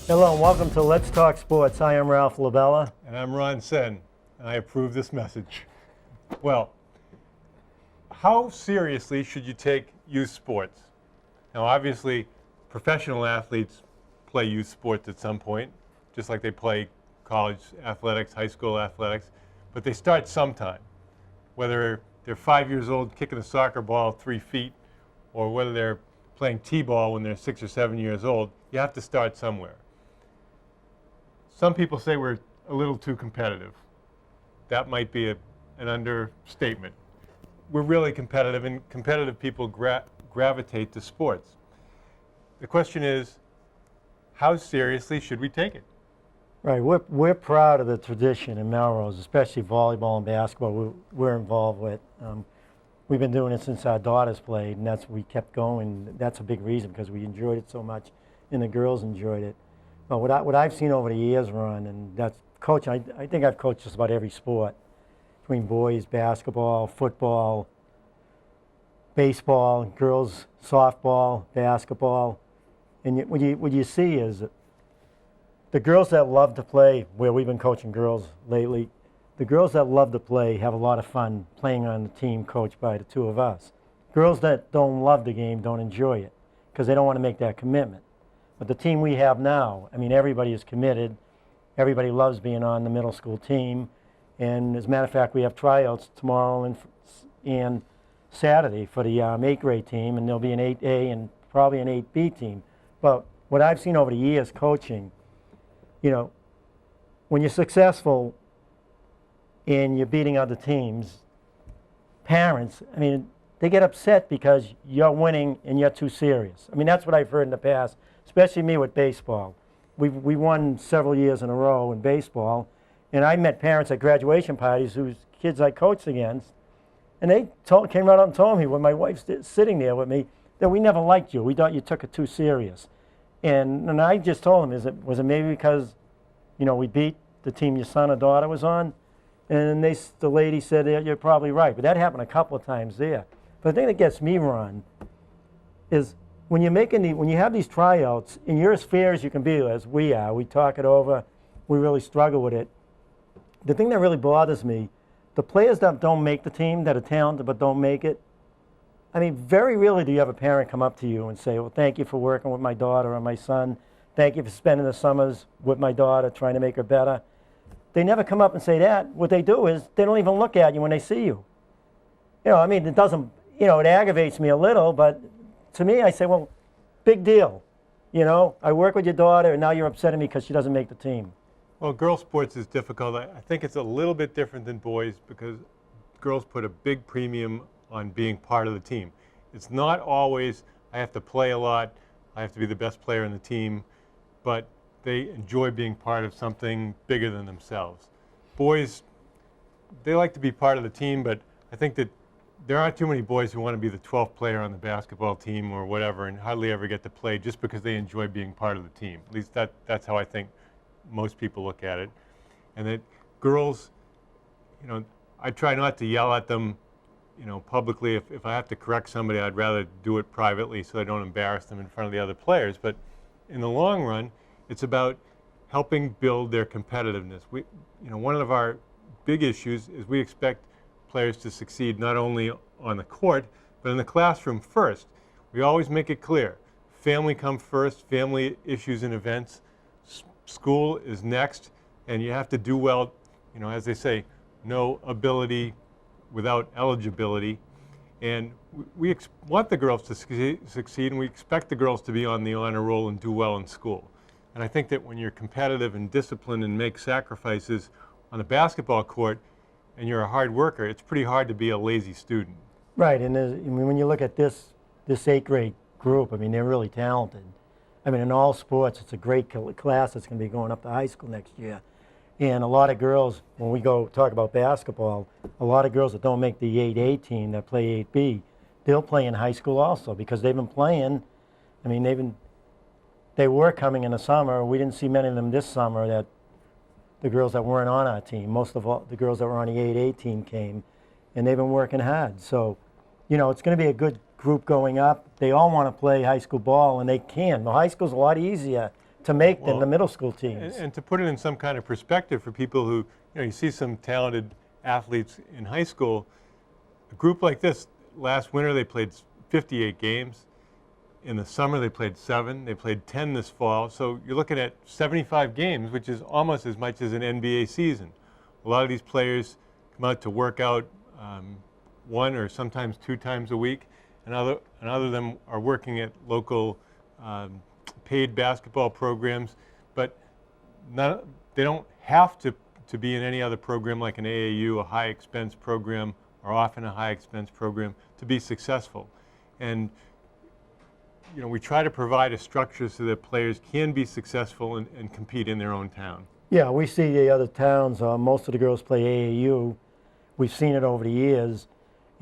Hello and welcome to Let's Talk Sports. I am Ralph Labella. And I'm Ron Sen, and I approve this message. Well, how seriously should you take youth sports? Now, obviously, professional athletes play youth sports at some point, just like they play college athletics, high school athletics, but they start sometime. Whether they're 5 years old kicking a soccer ball 3 feet, or whether they're playing t-ball when they're 6 or 7 years old, you have to start somewhere. Some people say we're a little too competitive. That might be an understatement. We're really competitive, and competitive people gravitate to sports. The question is, how seriously should we take it? Right, we're proud of the tradition in Melrose, especially volleyball and basketball we're involved with. We've been doing it since our daughters played, and we kept going. That's a big reason because we enjoyed it so much, and the girls enjoyed it. But what I've seen over the years, Ron, and that's coaching, I think I've coached just about every sport, between boys, basketball, football, baseball, girls, softball, basketball. And what you see is the girls that love to play, where we've been coaching girls lately, the girls that love to play have a lot of fun playing on the team coached by the two of us. Girls that don't love the game don't enjoy it because they don't want to make that commitment. But the team we have now, I mean, everybody is committed. Everybody loves being on the middle school team. And as a matter of fact, we have tryouts tomorrow and Saturday for the 8th grade team, and there'll be an 8A and probably an 8B team. But what I've seen over the years coaching, you know, when you're successful and you're beating other teams, parents, I mean, they get upset because you're winning and you're too serious. I mean, that's what I've heard in the past, especially me with baseball. We won several years in a row in baseball, and I met parents at graduation parties whose kids I coached against, and they came right up and told me when my wife's sitting there with me that we never liked you. We thought you took it too serious. And I just told them, was it maybe because, you know, we beat the team your son or daughter was on? And the lady said, yeah, you're probably right. But that happened a couple of times there. But the thing that gets me, Ron, is when you have these tryouts, and you're as fair as you can be, as we are, we talk it over, we really struggle with it. The thing that really bothers me, the players that don't make the team, that are talented but don't make it, I mean, very rarely do you have a parent come up to you and say, well, thank you for working with my daughter or my son. Thank you for spending the summers with my daughter, trying to make her better. They never come up and say that. What they do is they don't even look at you when they see you. You know, I mean, it doesn't, you know, it aggravates me a little, but to me, I say, well, big deal. You know, I work with your daughter, and now you're upsetting me because she doesn't make the team. Well, girls' sports is difficult. I think it's a little bit different than boys because girls put a big premium on being part of the team. It's not always, I have to play a lot, I have to be the best player in the team, but they enjoy being part of something bigger than themselves. Boys, they like to be part of the team, but I think that there aren't too many boys who want to be the 12th player on the basketball team or whatever and hardly ever get to play just because they enjoy being part of the team. At least that's how I think most people look at it. And that girls, you know, I try not to yell at them, you know, publicly. If I have to correct somebody, I'd rather do it privately so I don't embarrass them in front of the other players. But in the long run, it's about helping build their competitiveness. You know, one of our big issues is we expect players to succeed not only on the court, but in the classroom first. We always make it clear. Family comes first, family issues and events. School is next, and you have to do well, you know, as they say, no ability without eligibility. And we want the girls to succeed, and we expect the girls to be on the honor roll and do well in school. And I think that when you're competitive and disciplined and make sacrifices on the basketball court, and you're a hard worker, it's pretty hard to be a lazy student. Right, and I mean, when you look at this 8th grade group, I mean, they're really talented. I mean, in all sports, it's a great class that's going to be going up to high school next year. And a lot of girls, when we go talk about basketball, a lot of girls that don't make the 8A team that play 8B, they'll play in high school also because they've been playing. I mean, they were coming in the summer. We didn't see many of them this summer, that the girls that weren't on our team. Most of all, the girls that were on the 8A team came, and they've been working hard. So, you know, it's going to be a good group going up. They all want to play high school ball, and they can. The high school's a lot easier to make than Well, the middle school teams. And to put it in some kind of perspective for people who, you see some talented athletes in high school, a group like this, last winter they played 58 games. In the summer they played 7. They played 10 this fall. So you're looking at 75 games, which is almost as much as an NBA season. A lot of these players come out to work out 1 or sometimes 2 times a week, and other of them are working at local paid basketball programs, but they don't have to be in any other program like an AAU, a high expense program, or often a high expense program to be successful. And we try to provide a structure so that players can be successful and compete in their own town. Yeah, we see the other towns, most of the girls play AAU. We've seen it over the years.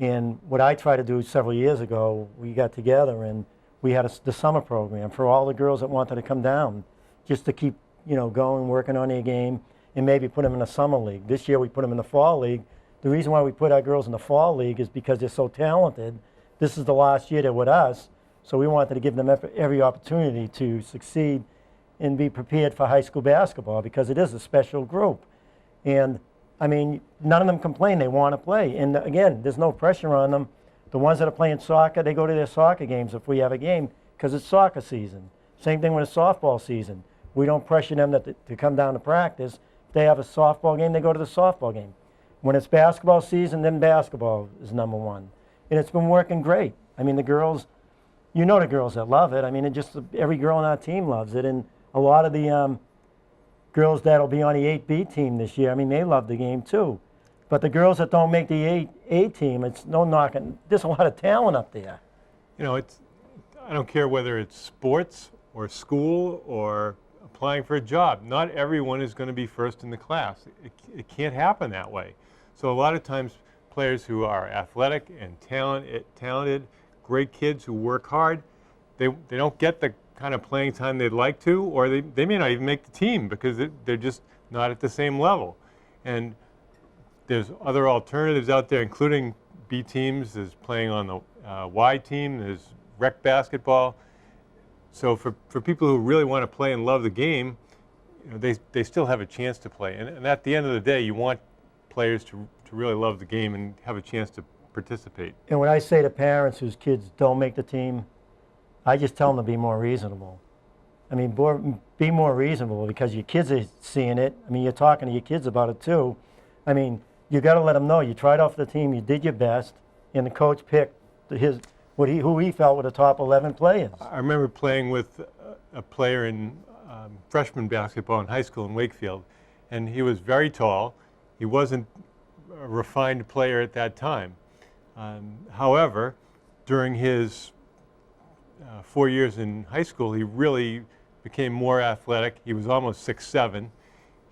And what I tried to do several years ago, we got together and we had the summer program for all the girls that wanted to come down, just to keep, going, working on their game, and maybe put them in a summer league. This year we put them in the fall league. The reason why we put our girls in the fall league is because they're so talented. This is the last year they're with us, so we wanted to give them every opportunity to succeed and be prepared for high school basketball, because it is a special group. And I mean, none of them complain. They want to play. And again, there's no pressure on them. The ones that are playing soccer, they go to their soccer games if we have a game, because it's soccer season. Same thing with a softball season. We don't pressure them to come down to practice. If they have a softball game, they go to the softball game. When it's basketball season, then basketball is number one. And it's been working great. I mean, the girls, the girls that love it. I mean, every girl on our team loves it. And a lot of the girls that'll be on the 8B team this year, I mean, they love the game too. But the girls that don't make the 8A team, it's no knocking. There's a lot of talent up there. I don't care whether it's sports or school or applying for a job. Not everyone is going to be first in the class. It can't happen that way. So a lot of times players who are athletic and talented, great kids who work hard, they don't get the kind of playing time they'd like to, or they may not even make the team because they're just not at the same level. And there's other alternatives out there, including B teams. There's playing on the Y team. There's rec basketball. So for people who really want to play and love the game, they still have a chance to play. And at the end of the day, you want players to really love the game and have a chance to participate. And when I say to parents whose kids don't make the team, I just tell them to be more reasonable. I mean, be more reasonable, because your kids are seeing it. I mean, you're talking to your kids about it too. I mean, you got to let them know you tried out for the team, you did your best, and the coach picked who he felt were the top 11 players. I remember playing with a player in freshman basketball in high school in Wakefield, and he was very tall. He wasn't a refined player at that time. However, during his 4 years in high school, he really became more athletic. He was almost 6'7".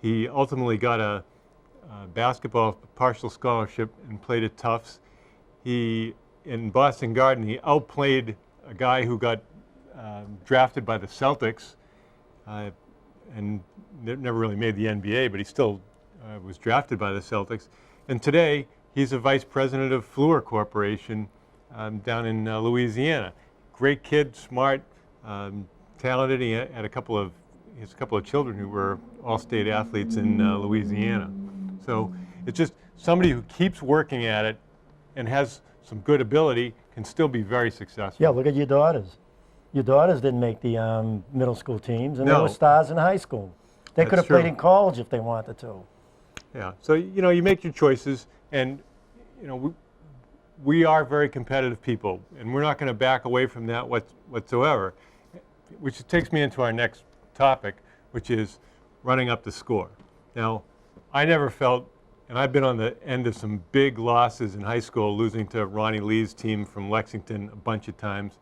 He ultimately got a basketball partial scholarship and played at Tufts. In Boston Garden, he outplayed a guy who got drafted by the Celtics and never really made the NBA, but he still was drafted by the Celtics. And today, he's a vice president of Fluor Corporation down in Louisiana. Great kid, smart, talented. He has a couple of children who were all-state athletes in Louisiana. So it's just somebody who keeps working at it and has some good ability can still be very successful. Yeah, look at your daughters. Your daughters didn't make the middle school teams, and they No. were stars in high school. They That's could have true. played in college if they wanted to. Yeah. So you make your choices, and we are very competitive people, and we're not going to back away from that whatsoever. Which takes me into our next topic, which is running up the score. Now, I never felt, and I've been on the end of some big losses in high school, losing to Ronnie Lee's team from Lexington a bunch of times.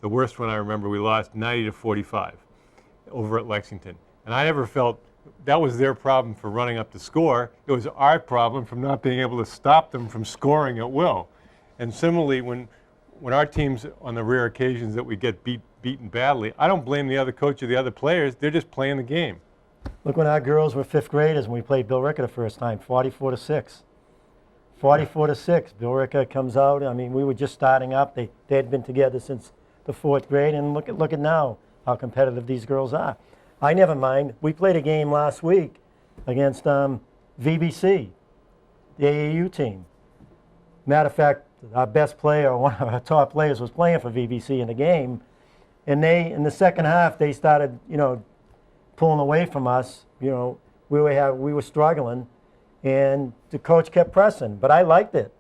The worst one I remember, we lost 90-45 over at Lexington. And I never felt that was their problem for running up the score. It was our problem from not being able to stop them from scoring at will. And similarly, when our teams, on the rare occasions that we get beaten badly, I don't blame the other coach or the other players. They're just playing the game. Look, when our girls were fifth graders and we played Bill Ricker the first time, 44-6. 44-6. Bill Ricker comes out. I mean, we were just starting up. They had been together since the fourth grade, and look at now how competitive these girls are. I never mind. We played a game last week against VBC, the AAU team. Matter of fact, our best player, one of our top players, was playing for VBC in the game. And in the second half, they started, pulling away from us. We were struggling, and the coach kept pressing. But I liked it.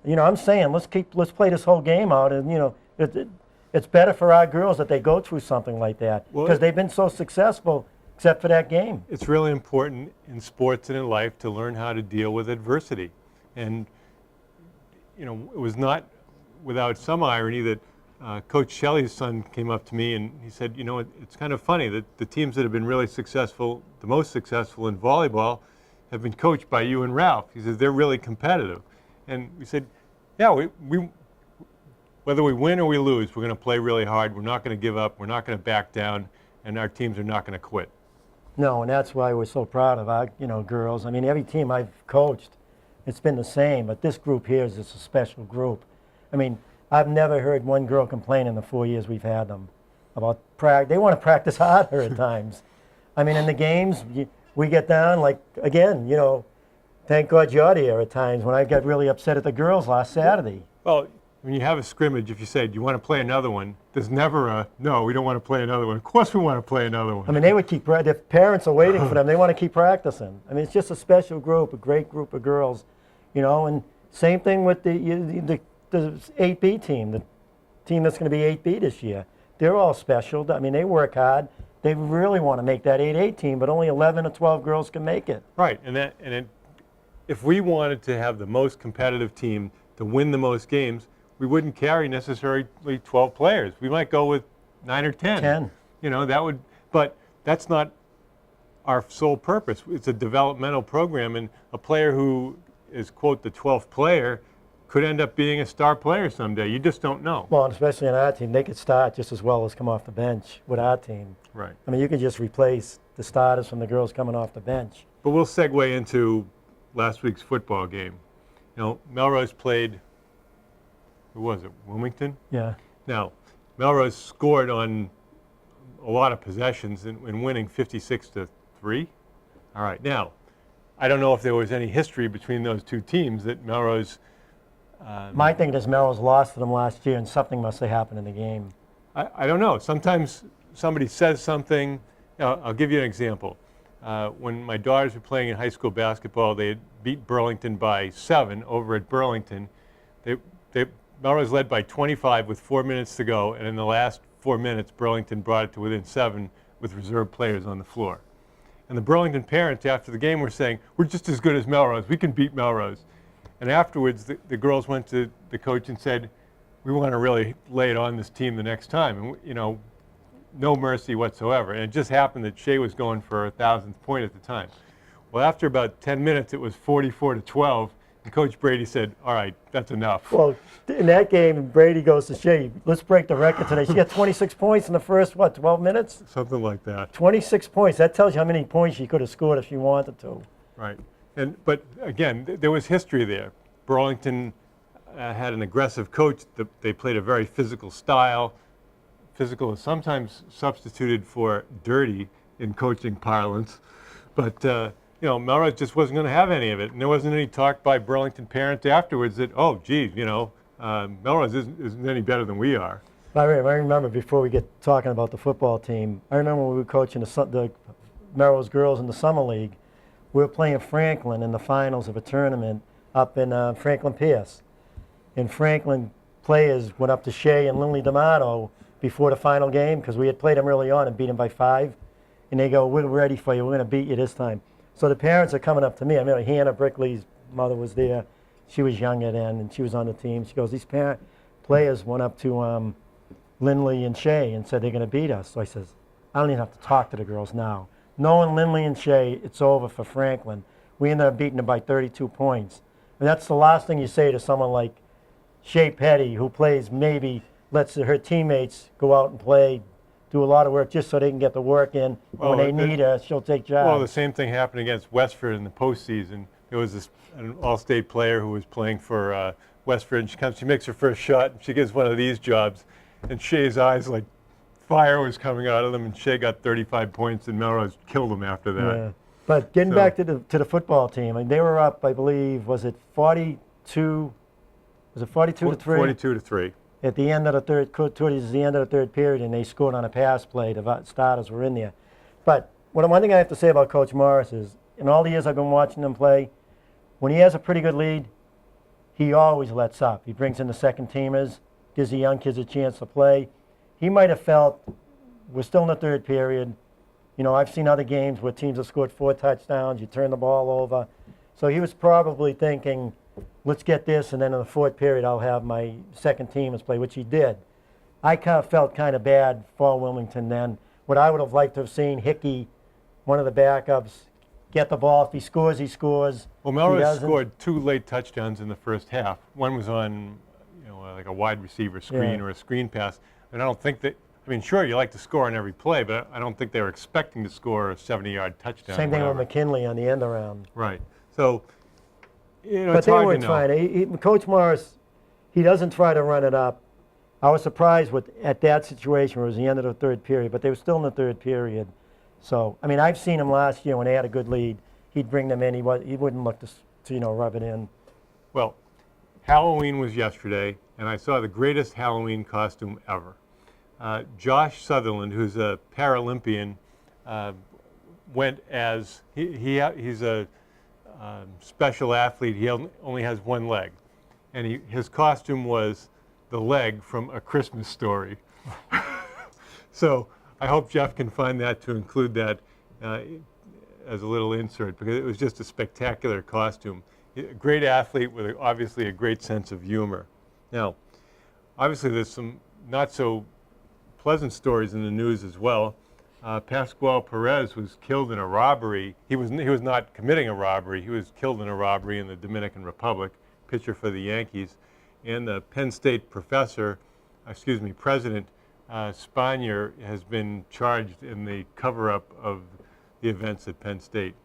I'm saying let's play this whole game out, and it's better for our girls that they go through something like that because they've been so successful, except for that game. It's really important in sports and in life to learn how to deal with adversity, and it was not without some irony that Coach Shelley's son came up to me and he said, it's kind of funny that the teams that have been really successful, the most successful in volleyball, have been coached by you and Ralph. He says they're really competitive. And we said, yeah, we whether we win or we lose, we're going to play really hard. We're not going to give up. We're not going to back down, and our teams are not going to quit. No, and that's why we're so proud of our, girls. I mean, every team I've coached, it's been the same, but this group here is just a special group. I mean, I've never heard one girl complain in the 4 years we've had them about practice. They want to practice harder at times. I mean, in the games, we get down, again, thank God you're here at times when I got really upset at the girls last Saturday. Well, when you have a scrimmage, if you say, do you want to play another one, there's never a, no, we don't want to play another one. Of course we want to play another one. I mean, they would keep, their parents are waiting for them. They want to keep practicing. I mean, it's just a special group, a great group of girls, and same thing with the 8B team, the team that's going to be 8B this year. They're all special. I mean, they work hard. They really want to make that 8A team, but only 11 or 12 girls can make it. Right, if we wanted to have the most competitive team to win the most games, we wouldn't carry necessarily 12 players. We might go with 9 or 10. 10. But that's not our sole purpose. It's a developmental program, and a player who is, quote, the 12th player could end up being a star player someday. You just don't know. Well, and especially on our team, they could start just as well as come off the bench with our team. Right. I mean, you can just replace the starters from the girls coming off the bench. But we'll segue into last week's football game. Melrose played, who was it, Wilmington? Yeah. Now, Melrose scored on a lot of possessions in winning 56-3. All right. Now, I don't know if there was any history between those two teams that Melrose... My thing is Melrose lost to them last year, and something must have happened in the game. I don't know. Sometimes somebody says something. I'll give you an example. When my daughters were playing in high school basketball, they had beat Burlington by 7 over at Burlington. Melrose led by 25 with 4 minutes to go, and in the last 4 minutes, Burlington brought it to within 7 with reserve players on the floor. And the Burlington parents after the game were saying, we're just as good as Melrose. We can beat Melrose. And afterwards, the girls went to the coach and said, we want to really lay it on this team the next time. And, no mercy whatsoever. And it just happened that Shea was going for 1,000th point at the time. Well, after about 10 minutes, it was 44-12. And Coach Brady said, all right, that's enough. Well, in that game, Brady goes to Shea, let's break the record today. She got 26 points in the first, 12 minutes? Something like that. 26 points. That tells you how many points she could have scored if she wanted to. Right. But again, there was history there. Burlington had an aggressive coach. They played a very physical style. Physical is sometimes substituted for dirty in coaching parlance. But, Melrose just wasn't going to have any of it. And there wasn't any talk by Burlington parents afterwards that, oh, geez, Melrose isn't any better than we are. I remember before we get talking about the football team, I remember when we were coaching the Melrose girls in the Summer League, we were playing Franklin in the finals of a tournament up in Franklin Pierce. And Franklin players went up to Shea and Lindley D'Amato before the final game because we had played them early on and beat them by 5. And they go, we're ready for you. We're going to beat you this time. So the parents are coming up to me. I mean, Hannah Brickley's mother was there. She was younger then, and she was on the team. She goes, these players went up to Lindley and Shea and said they're going to beat us. So I says, I don't even have to talk to the girls now. Knowing Lindley and Shea, it's over for Franklin. We ended up beating them by 32 points. And that's the last thing you say to someone like Shea Petty, who plays maybe lets her teammates go out and play, do a lot of work just so they can get the work in. When they need her, she'll take charge. Well, the same thing happened against Westford in the postseason. There was an all-state player who was playing for Westford, and she makes her first shot, and she gets one of these jobs, and Shea's eyes fire was coming out of them, and Shea got 35 points, and Melrose killed them after that. Yeah. But getting So- back to the football team, I mean, they were up, I believe, was it 42? Was it 42 to 3? 42 to 3. At the end of the towards the end of the third period, and they scored on a pass play. The starters were in there. But one thing I have to say about Coach Morris is, in all the years I've been watching him play, when he has a pretty good lead, he always lets up. He brings in the second teamers, gives the young kids a chance to play. He might have felt, we're still in the third period. You know, I've seen other games where teams have scored 4 touchdowns, you turn the ball over. So he was probably thinking, let's get this, and then in the fourth period I'll have my second teamers play, which he did. I kind of felt kind of bad for Wilmington then. What I would have liked to have seen, Hickey, one of the backups, get the ball. If he scores, he scores. Well, If he Melrose doesn't- scored 2 late touchdowns in the first half. One was on, like a wide receiver screen Yeah. or a screen pass. And I don't think that, I mean, sure, you like to score on every play, but I don't think they were expecting to score a 70-yard touchdown. Same thing with whatever. McKinley on the end around. Right. So, But it's they hard weren't to know. trying. Coach Morris, he doesn't try to run it up. I was surprised at that situation where it was the end of the third period, but they were still in the third period. So, I mean, I've seen him last year when they had a good lead. He'd bring them in. He wouldn't look to rub it in. Well, Halloween was yesterday, and I saw the greatest Halloween costume ever. Josh Sutherland, who's a Paralympian, went as, he's a special athlete. He only has one leg. And his costume was the leg from A Christmas Story. So I hope Jeff can find that to include that as a little insert, because it was just a spectacular costume. A great athlete with obviously a great sense of humor. Now, obviously there's some not so pleasant stories in the news as well. Pascual Perez was killed in a robbery. He was not committing a robbery. He was killed in a robbery in the Dominican Republic, pitcher for the Yankees. And the Penn State president, Spanier, has been charged in the cover-up of the events at Penn State.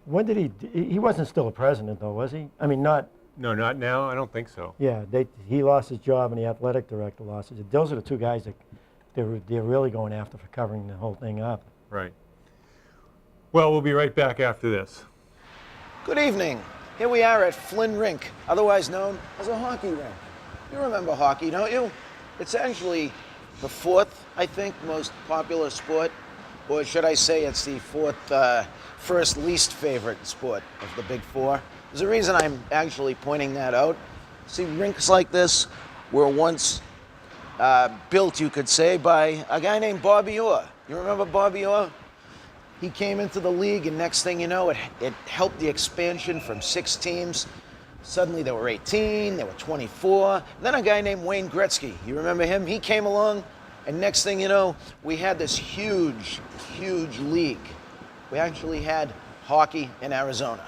When did he wasn't still a president though, was he? I mean, not. No, not now. I don't think so. Yeah, he lost his job and the athletic director lost his. Those are the two guys that they're really going after for covering the whole thing up. Right. Well, we'll be right back after this. Good evening. Here we are at Flynn Rink, otherwise known as a hockey rink. You remember hockey, don't you? It's actually the 4th, I think, most popular sport. Or should I say it's the first least favorite sport of the big 4. There's a reason I'm actually pointing that out. See, rinks like this were once built, you could say, by a guy named Bobby Orr. You remember Bobby Orr? He came into the league, and next thing you know, it helped the expansion from 6 teams. Suddenly there were 18, there were 24. Then a guy named Wayne Gretzky, you remember him? He came along, and next thing you know, we had this huge, huge league. We actually had hockey in Arizona,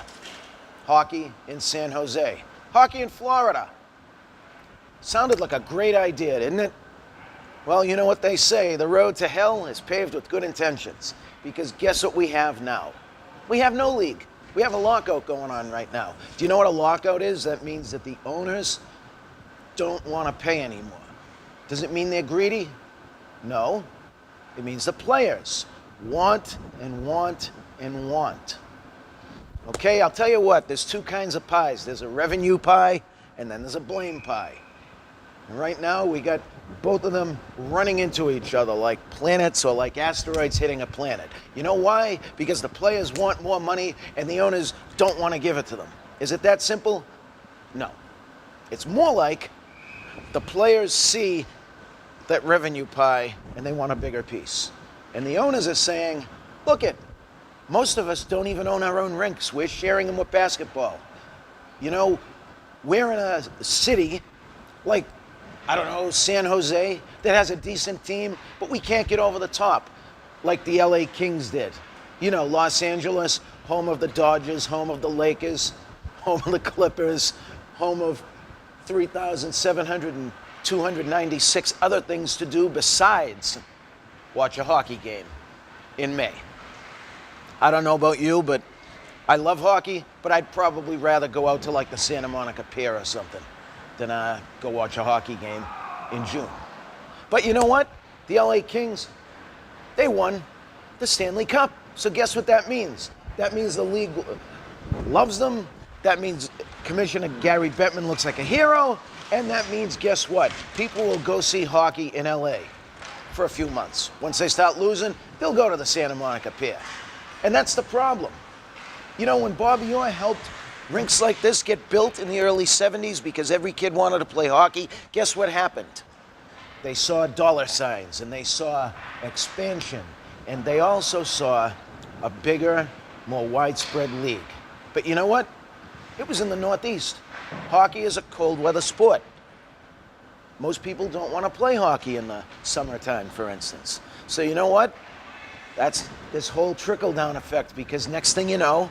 hockey in San Jose, hockey in Florida. Sounded like a great idea, didn't it? Well, you know what they say, the road to hell is paved with good intentions. Because guess what we have now? We have no league. We have a lockout going on right now. Do you know what a lockout is? That means that the owners don't want to pay anymore. Does it mean they're greedy? No. It means the players want and want and want. Okay, I'll tell you what, there's 2 kinds of pies. There's a revenue pie, and then there's a blame pie. And right now, we got both of them running into each other like planets or like asteroids hitting a planet. You know why? Because the players want more money and the owners don't want to give it to them. Is it that simple? No. It's more like the players see that revenue pie and they want a bigger piece. And the owners are saying, look it, most of us don't even own our own rinks. We're sharing them with basketball. You know, we're in a city like, I don't know, San Jose, that has a decent team, but we can't get over the top like the LA Kings did. You know, Los Angeles, home of the Dodgers, home of the Lakers, home of the Clippers, home of 3,700 and 296 other things to do besides watch a hockey game in May. I don't know about you, but I love hockey, but I'd probably rather go out to like the Santa Monica Pier or something than go watch a hockey game in June. But you know what? The LA Kings, they won the Stanley Cup. So guess what that means? That means the league loves them. That means Commissioner Gary Bettman looks like a hero. And that means, guess what? People will go see hockey in LA for a few months. Once they start losing, they'll go to the Santa Monica Pier. And that's the problem. You know, when Bobby Orr helped rinks like this get built in the early 70s because every kid wanted to play hockey, guess what happened? They saw dollar signs and they saw expansion, and they also saw a bigger, more widespread league. But you know what? It was in the Northeast. Hockey is a cold weather sport. Most people don't want to play hockey in the summertime, for instance. So you know what? That's this whole trickle-down effect, because next thing you know,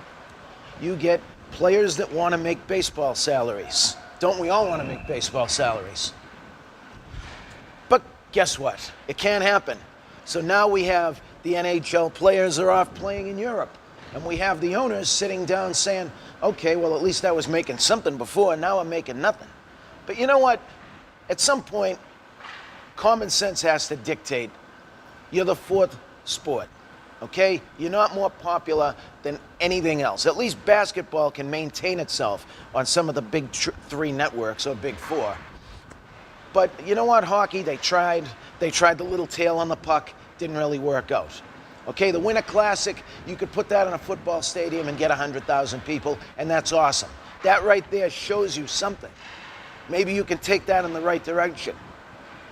you get players that want to make baseball salaries. Don't we all want to make baseball salaries? But guess what? It can't happen. So now we have the NHL players are off playing in Europe. And we have the owners sitting down saying, okay, well, at least I was making something before, now I'm making nothing. But you know what? At some point, common sense has to dictate you're the fourth sport, okay? You're not more popular than anything else. At least basketball can maintain itself on some of the big three networks or big four. But you know what, hockey, they tried the little tail on the puck, didn't really work out. Okay, the Winter Classic, you could put that in a football stadium and get 100,000 people, and that's awesome. That right there shows you something. Maybe you can take that in the right direction.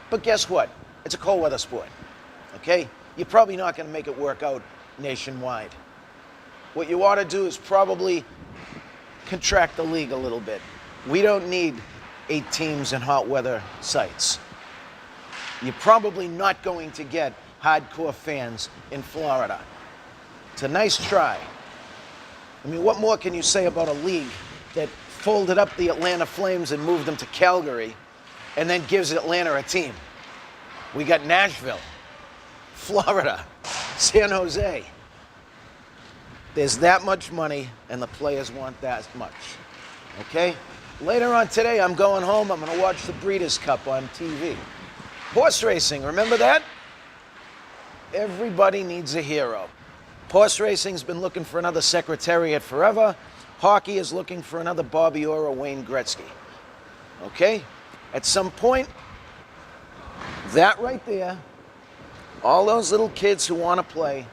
But guess what? It's a cold weather sport, okay? You're probably not going to make it work out nationwide. What you ought to do is probably contract the league a little bit. We don't need 8 teams in hot weather sites. You're probably not going to get hardcore fans in Florida. It's a nice try. I mean, what more can you say about a league that folded up the Atlanta Flames and moved them to Calgary and then gives Atlanta a team? We got Nashville, Florida, San Jose. There's that much money and the players want that much, okay? Later on today, I'm going home. I'm going to watch the Breeders' Cup on TV. Horse racing, remember that? Everybody needs a hero. Horse racing's been looking for another Secretariat forever. Hockey is looking for another Bobby Orr or Wayne Gretzky. Okay? At some point, that right there, all those little kids who want to play,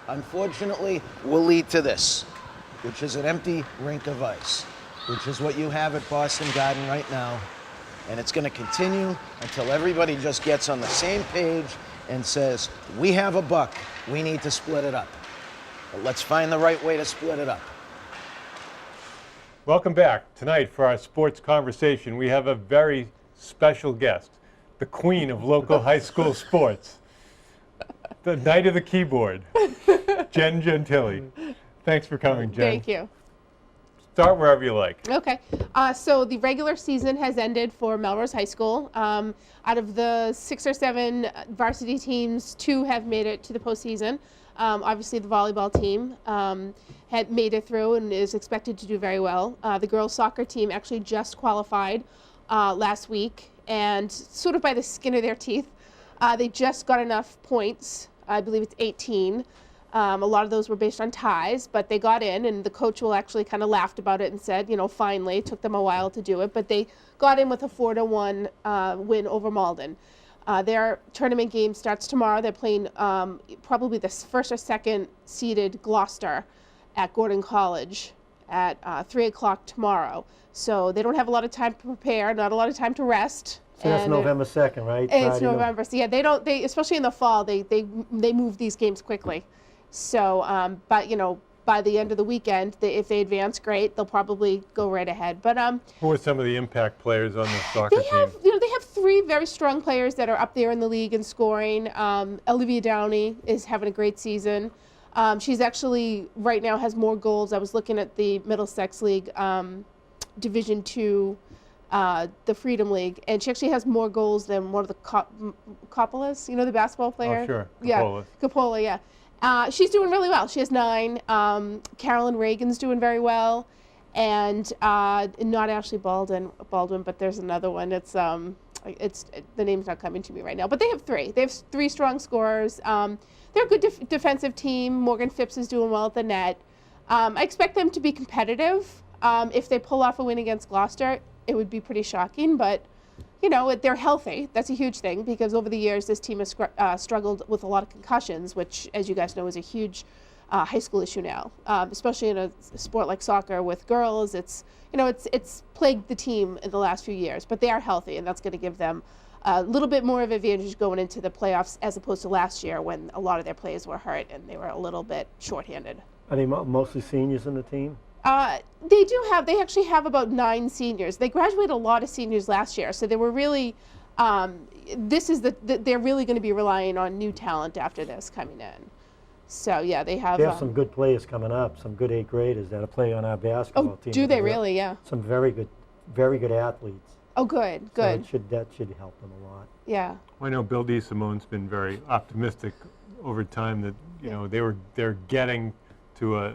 unfortunately, will lead to this, which is an empty rink of ice, which is what you have at Boston Garden right now. And it's going to continue until everybody just gets on the same page and says, we have a buck, we need to split it up. But let's find the right way to split it up. Welcome back. Tonight for our sports conversation, we have a very special guest, the queen of local high school sports, the knight of the keyboard, Jen Gentile. Thanks for coming, Jen. Thank you. Start wherever you like. Okay, so the regular season has ended for Melrose High School. Out of the 6 or 7 varsity teams, 2 have made it to the postseason. Obviously, the volleyball team had made it through and is expected to do very well. The girls' soccer team actually just qualified last week, and sort of by the skin of their teeth, they just got enough points. I believe it's 18. A lot of those were based on ties, but they got in, and the coach will actually kind of laughed about it and said, you know, finally, it took them a while to do it, but they got in with a 4-1 win over Malden. Their tournament game starts tomorrow. They're playing probably the first or second seeded Gloucester at Gordon College at 3 o'clock tomorrow. So they don't have a lot of time to prepare, not a lot of time to rest. So that's November 2nd, right? It's November. So yeah, they especially in the fall, they move these games quickly. So, but you know, by the end of the weekend, if they advance, great. They'll probably go right ahead. But who are some of the impact players on the soccer team? They have 3 very strong players that are up there in the league in scoring. Olivia Downey is having a great season. She's actually right now has more goals. I was looking at the Middlesex League, Division II, the Freedom League, and she actually has more goals than one of the Coppolas. You know, the basketball player. Oh, sure. Yeah, Coppola. Yeah. She's doing really well. She has 9. Carolyn Reagan's doing very well, and not Ashley Baldwin, but there's another one. It's the name's not coming to me right now, but they have three. They have three strong scorers. They're a good defensive team. Morgan Phipps is doing well at the net. I expect them to be competitive. If they pull off a win against Gloucester, it would be pretty shocking, but they're healthy. That's a huge thing because over the years, this team has struggled with a lot of concussions, which, as you guys know, is a huge high school issue now, especially in a sport like soccer with girls. It's plagued the team in the last few years, but they are healthy, and that's going to give them a little bit more of an advantage going into the playoffs as opposed to last year when a lot of their players were hurt and they were a little bit shorthanded. Are they mostly seniors in the team? They actually have about 9 seniors. They graduated a lot of seniors last year, so they were really, they're really going to be relying on new talent after this coming in. So yeah, they have some good players coming up, some good 8th graders that are playing on our basketball team. Do they really? Yeah. Some very good athletes. Oh, good. So that should help them a lot. Yeah. Well, I know Bill DeSimone's been very optimistic over time that they're getting to a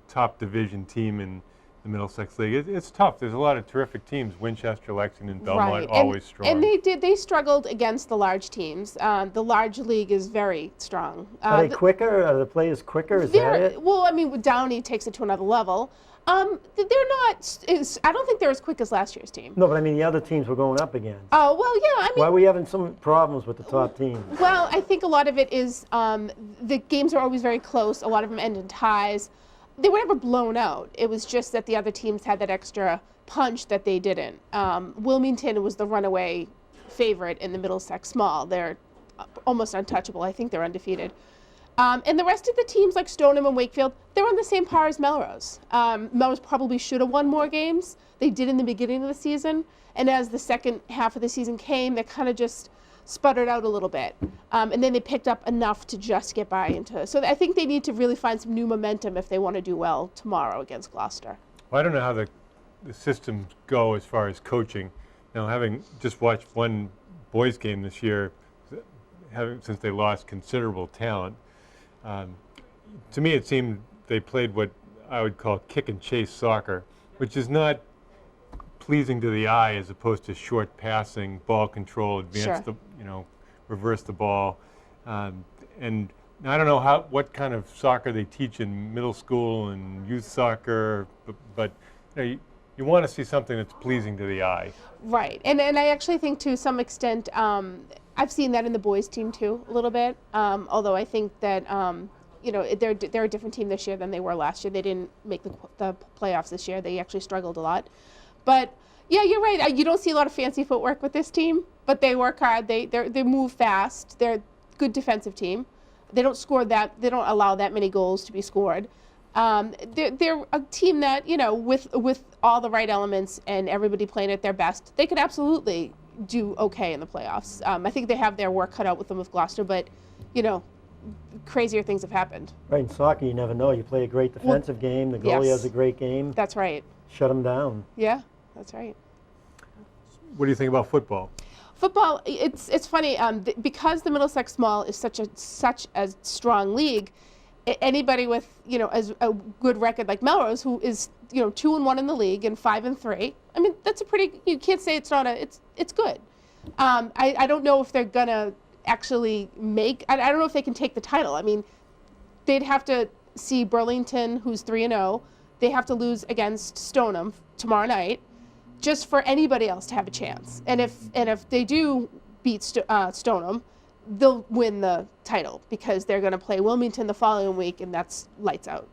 top division team in the Middlesex League. It's tough. There's a lot of terrific teams. Winchester, Lexington, Belmont, always strong. And they struggled against the large teams. The large league is very strong. Are they quicker? Are the players quicker? Is that it? Well, I mean, Downey takes it to another level. They're not. I don't think they're as quick as last year's team. No, but I mean the other teams we're going up against. Oh well, yeah. I mean, why are we having some problems with the top teams? Well, I think a lot of it is the games are always very close. A lot of them end in ties. They were never blown out. It was just that the other teams had that extra punch that they didn't. Wilmington was the runaway favorite in the Middlesex Small. They're almost untouchable. I think they're undefeated. And the rest of the teams like Stoneham and Wakefield, they're on the same par as Melrose. Melrose probably should have won more games. They did in the beginning of the season. And as the second half of the season came, they kind of just sputtered out a little bit. And then they picked up enough to just get by into. So I think they need to really find some new momentum if they want to do well tomorrow against Gloucester. Well, I don't know how the systems go as far as coaching. Now, having just watched one boys game this year, since they lost considerable talent, to me it seemed they played what I would call kick and chase soccer, which is not pleasing to the eye as opposed to short passing, ball control, advance reverse the ball. And I don't know what kind of soccer they teach in middle school and youth soccer, but you want to see something that's pleasing to the eye. Right, and I actually think to some extent, I've seen that in the boys team too, a little bit. Although I think that they're a different team this year than they were last year. They didn't make the playoffs this year. They actually struggled a lot. But yeah, you're right. You don't see a lot of fancy footwork with this team, but they work hard. They move fast. They're a good defensive team. They don't allow that many goals to be scored. They're a team that, with all the right elements and everybody playing at their best, they could absolutely do okay in the playoffs. I think they have their work cut out with them with Gloucester, but, crazier things have happened. Right, in soccer you never know. You play a great defensive game, the goalie has a great game. That's right. Shut them down. Yeah, that's right. What do you think about football? Football, it's funny, because the Middlesex Small is such a strong league, anybody with, as a good record like Melrose, who is, 2-1 in the league and 5-3, I mean, that's you can't say it's not it's good. I don't know if they're gonna actually I don't know if they can take the title. I mean, they'd have to see Burlington, who's 3-0, they have to lose against Stoneham tomorrow night, just for anybody else to have a chance. And if they do beat Stoneham, they'll win the title because they're going to play Wilmington the following week, and that's lights out.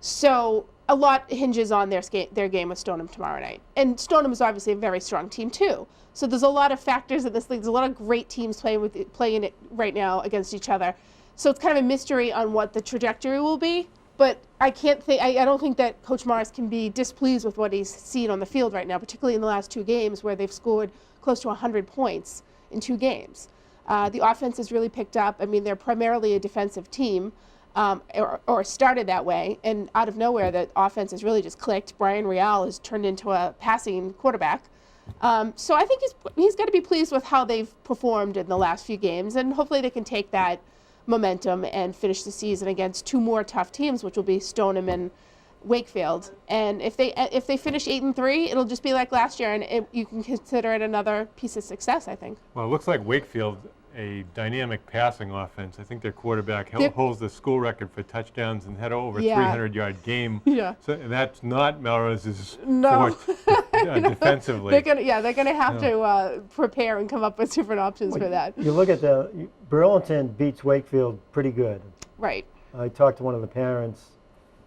So a lot hinges on their game with Stoneham tomorrow night. And Stoneham is obviously a very strong team too. So there's a lot of factors in this league. There's a lot of great teams playing it right now against each other. So it's kind of a mystery on what the trajectory will be. But I don't think that Coach Morris can be displeased with what he's seen on the field right now, particularly in the last 2 games where they've scored close to 100 points in 2 games. The offense has really picked up. I mean, they're primarily a defensive team, or started that way, and out of nowhere, the offense has really just clicked. Brian Real has turned into a passing quarterback. So I think he's got to be pleased with how they've performed in the last few games, and hopefully they can take that momentum and finish the season against 2 more tough teams, which will be Stoneham Wakefield, and if they finish 8-3, it'll just be like last year, and you can consider it another piece of success, I think. Well, it looks like Wakefield, a dynamic passing offense. I think their quarterback holds the school record for touchdowns and had over a 300-yard game. Yeah. So, and that's not Melrose's No. forte defensively. They're gonna have to prepare and come up with different options for that. You look at Burlington beats Wakefield pretty good. Right. I talked to one of the parents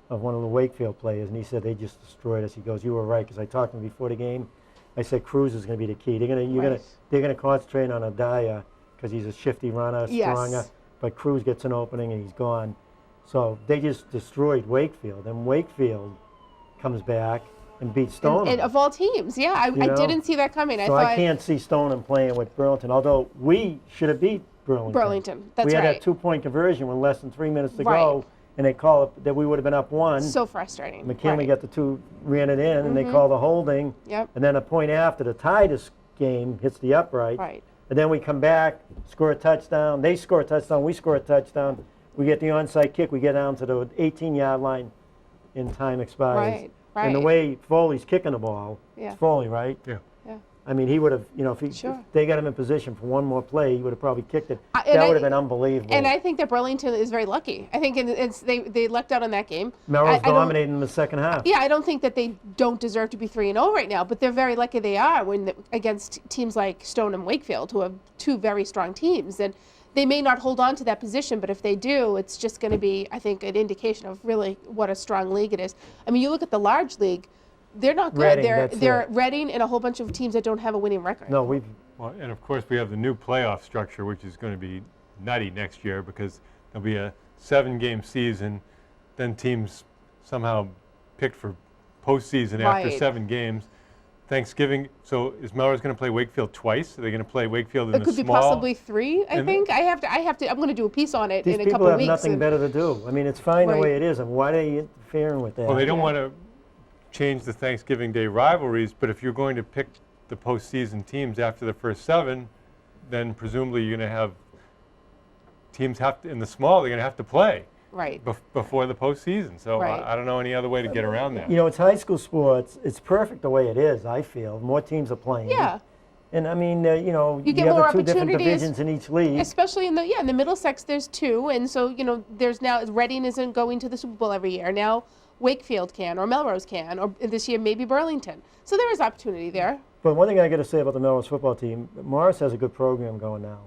of one of the Wakefield players, and he said they just destroyed us. He goes, "You were right," because I talked to him before the game. I said Cruz is going to be the key. They're gonna concentrate on Adaya because he's a shifty runner, stronger. But Cruz gets an opening and he's gone. So they just destroyed Wakefield, and Wakefield comes back and beats Stoneham. And of all teams, yeah, I didn't see that coming. So I can't see Stoneham playing with Burlington, although we should have beat Burlington. That's we had right. that 2-point conversion with less than 3 minutes to Right. go, and they call it that we would have been up 1. So frustrating. McKinley Right. got the 2, ran it in, and they called the holding. Yep. And then a point after, the tie this game hits the upright. Right. And then we come back, score a touchdown. They score a touchdown. We score a touchdown. We get the onside kick. We get down to the 18-yard line, and time expires. Right. Right. And the way Foley's kicking the ball, Yeah. it's Foley, right? Yeah. Yeah. I mean, he would have, if they got him in position for one more play, he would have probably kicked it. That would have been unbelievable. And I think that Burlington is very lucky. I think they lucked out on that game. Melrose dominated in the second half. Yeah, I don't think that they don't deserve to be 3-0 right now, but they're very lucky they are against teams like Stone and Wakefield, who have 2 very strong teams. And they may not hold on to that position, but if they do, it's just going to be, I think, an indication of really what a strong league it is. I mean, you look at the large league, they're not good. Reading, they're Reading and a whole bunch of teams that don't have a winning record. No, Well, and of course we have the new playoff structure, which is going to be nutty next year because there'll be a 7-game season, then teams somehow picked for postseason after 7 games. Thanksgiving. So is Melrose going to play Wakefield twice? Are they going to play Wakefield in the small? It could be possibly 3. I think I have to. I'm going to do a piece on it in a couple of weeks. These people have nothing better to do. I mean, it's fine the way it is. And why are they interfering with that? Well, they don't want to change the Thanksgiving Day rivalries, but if you're going to pick the postseason teams after the first 7, then presumably you're going to have teams in the small, they're going to have to play before the postseason. So I don't know any other way to get around that. It's high school sports. It's perfect the way it is, I feel. More teams are playing. Yeah. And I mean, you get have more the 2 different opportunities, divisions in each league. especially in the Middlesex. There's 2, and so there's now Reading isn't going to the Super Bowl every year. Now Wakefield can, or Melrose can, or this year maybe Burlington. So there is opportunity there. But one thing I got to say about the Melrose football team, Morris has a good program going now.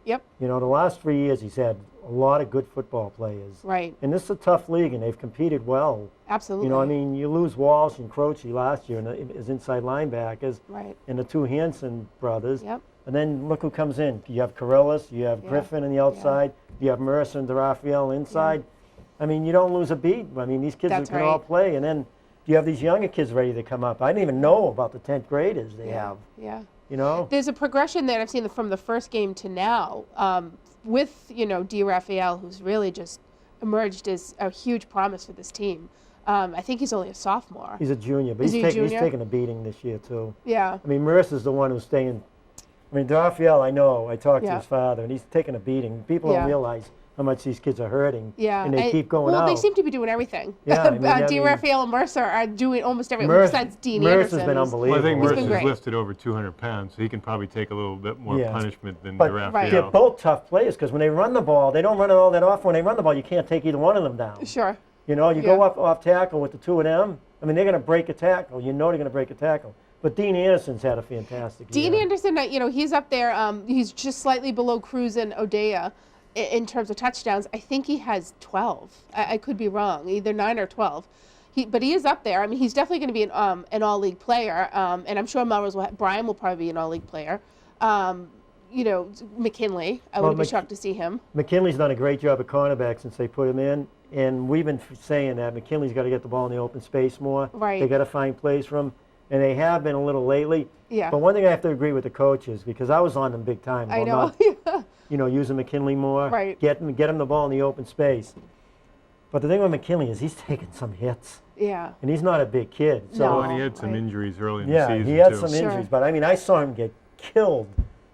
Yep. The last 3 years he's had a lot of good football players. Right. And this is a tough league, and they've competed well. Absolutely. I mean, you lose Walsh and Croce last year as inside linebackers. Right. And the 2 Hanson brothers. Yep. And then look who comes in. You have Corellis, you have Griffin on the outside, you have Mercer and DeRaphael inside. I mean, you don't lose a beat. I mean, these kids can all play. And then you have these younger kids ready to come up. I didn't even know about the 10th graders they have. Yeah. There's a progression that I've seen from the first game to now with, DeRaphael, who's really just emerged as a huge promise for this team. I think he's only a sophomore. He's a junior, but he's taking a beating this year, too. Yeah. I mean, Mercer's the one who's staying. I mean, DeRaphael, I know. I talked to his father, and he's taking a beating. People don't realize how much these kids are hurting. Yeah. And they keep going out. Well, they seem to be doing everything. Yeah, DeRaphael and Mercer are doing almost everything besides Dean Anderson. Mercer's been unbelievable. Well, I think Mercer's great. lifted over 200 pounds, so he can probably take a little bit more punishment than But DeRaphael. they're both tough players because when they run the ball, they don't run it all that often. When they run the ball, you can't take either one of them down. Sure. You go up off tackle with the 2 of them. I mean, they're going to break a tackle. They're going to break a tackle. But Dean Anderson's had a fantastic year. Dean Anderson, he's up there. He's just slightly below Cruz and Odea in terms of touchdowns. I think he has 12. I could be wrong, either 9 or 12. But he is up there. I mean, he's definitely going to be an all-league player. And I'm sure Brian will probably be an all-league player. McKinley, I wouldn't be shocked to see him. McKinley's done a great job at cornerback since they put him in. And we've been saying that McKinley's got to get the ball in the open space more. Right. They got to find plays for him. And they have been a little lately. Yeah. But one thing I have to agree with the coaches, because I was on them big time. I know. Using McKinley more. Right. Get him the ball in the open space. But the thing with McKinley is he's taking some hits. Yeah. And he's not a big kid. So No, and he had some injuries early in the season, he had too. some injuries. But, I mean, I saw him get killed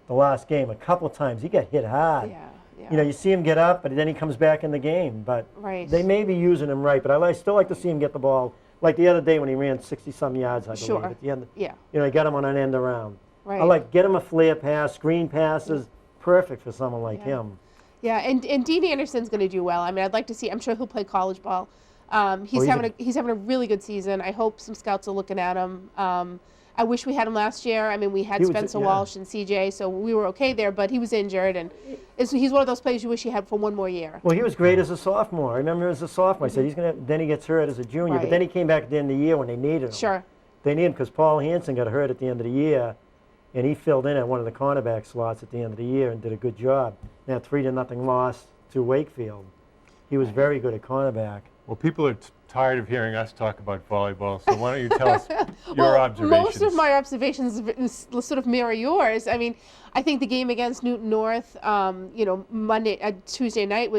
the last game a couple of times. He got hit hard. Yeah. You see him get up, but then he comes back in the game. But right. they may be using him right. But I still like to see him get the ball like the other day when he ran 60-some yards, I believe, Sure. at the end. Yeah. You know, he got him on an end around. Right. I like get him a flare pass, screen passes, perfect for someone like Yeah. him. Yeah, and Dean Anderson's going to do well. I mean, I'd like to see. I'm sure he'll play college ball. He's he's having a really good season. I hope some scouts are looking at him. I wish we had him last year. I mean, we had He was- Spencer yeah. Walsh and CJ, so we were okay there. But he was injured, and he's one of those players you wish you had for one more year. Well, he was great as a sophomore. I remember as a sophomore. I said he's gonna. Then he gets hurt as a junior, but Right. then he came back at the end of the year when they needed him. Sure. They needed him because Paul Hansen got hurt at the end of the year, and he filled in at one of the cornerback slots at the end of the year and did a good job. Now 3-0 loss to Wakefield. He was very good at cornerback. Well, people are tired of hearing us talk about volleyball, so why don't you tell us your observations? Most of my observations sort of mirror yours. I mean, I think the game against Newton North, Tuesday night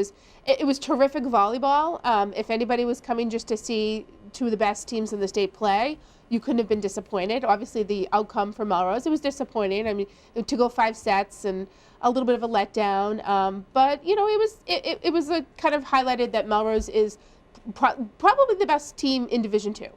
it was terrific volleyball. If anybody was coming just to see two of the best teams in the state play, you couldn't have been disappointed. Obviously, the outcome for Melrose, it was disappointing. I mean, to go 5 sets and a little bit of a letdown. But you know, it was a kind of highlighted that Melrose is probably the best team in Division II.